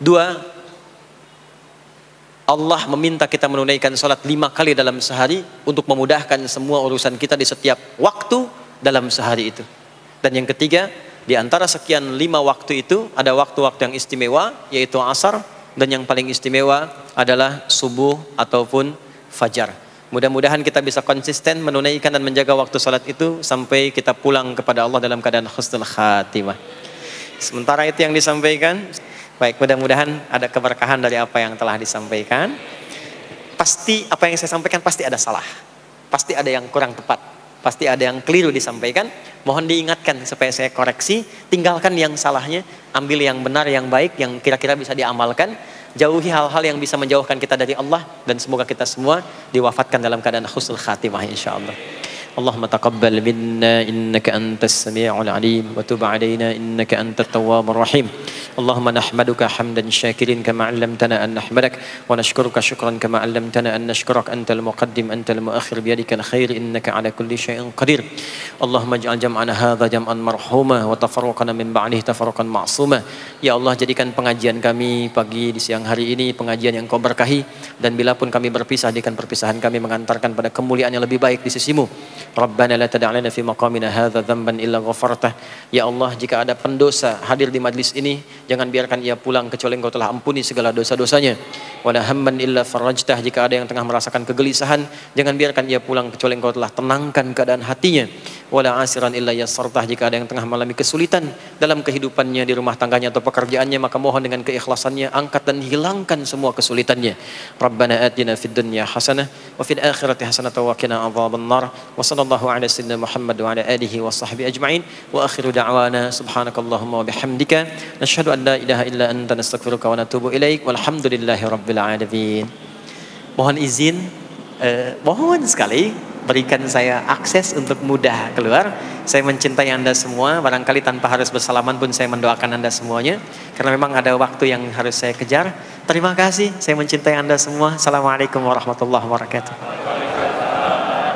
2, Allah meminta kita menunaikan salat 5 kali dalam sehari untuk memudahkan semua urusan kita di setiap waktu dalam sehari itu. Dan yang ketiga, di antara sekian 5 waktu itu ada waktu-waktu yang istimewa, yaitu asar, dan yang paling istimewa adalah subuh ataupun fajar. Mudah-mudahan kita bisa konsisten menunaikan dan menjaga waktu salat itu sampai kita pulang kepada Allah dalam keadaan husnul khatimah. Sementara itu yang disampaikan. Baik, mudah-mudahan ada keberkahan dari apa yang telah disampaikan. Pasti apa yang saya sampaikan pasti ada salah. Pasti ada yang kurang tepat. Pasti ada yang keliru disampaikan. Mohon diingatkan supaya saya koreksi. Tinggalkan yang salahnya. Ambil yang benar, yang baik, yang kira-kira bisa diamalkan. Jauhi hal-hal yang bisa menjauhkan kita dari Allah. Dan semoga kita semua diwafatkan dalam keadaan husnul khatimah insyaAllah. اللهم تقبل منا إنك أنت السميع العليم وتب علينا إنك أنت التواب الرحيم اللهم نحمدك حمدا شاكرين كما علمتنا أن نحمدك ونشكرك شكرا كما علمتنا أن نشكرك أنت المقدم أنت المؤخر بيدك الخير إنك على كل شيء قدير اللهم اجعل جمعنا هذا جمعا مرحوما وتفرقنا من بعده تفرقا معصوما Ya Allah, jadikan pengajian kami pagi di siang hari ini pengajian yang Kau berkahi, dan bila pun kami berpisah, jadikan perpisahan kami mengantarkan pada kemuliaan yang lebih baik di sisimu. Rabbana la tada' lana fi maqamina hadza dhanban illa ghafartah. Ya Allah, jika ada pendosa hadir di majlis ini, jangan biarkan ia pulang kecuali Engkau telah ampuni segala dosa-dosanya. Wala hamman illa farajtah. Jika ada yang tengah merasakan kegelisahan, jangan biarkan ia pulang kecuali Engkau telah tenangkan keadaan hatinya. Wala asiran illa yassartah. Jika ada yang tengah mengalami kesulitan dalam kehidupannya, di rumah tangganya atau pekerjaannya, maka mohon dengan keikhlasannya angkat dan hilangkan semua kesulitannya. Rabbana atina fid dunya hasanah wa fil akhirati hasanah wa qina adzabannar. Wa sallallahu ala sayyidina Muhammad wa ala alihi wa sahbihi ajma'in. Wa akhiru da'wana subhanakallahumma wa bihamdika nashhadu an la ilaha illa anta nastaghfiruka wa natubu ilaik. Walhamdulillahi rabbil alamin. Mohon izin, mohon sekali berikan saya akses untuk mudah keluar. Saya mencintai Anda semua, barangkali tanpa harus bersalaman pun saya mendoakan Anda semuanya, karena memang ada waktu yang harus saya kejar. Terima kasih, saya mencintai Anda semua. Assalamualaikum warahmatullahi wabarakatuh.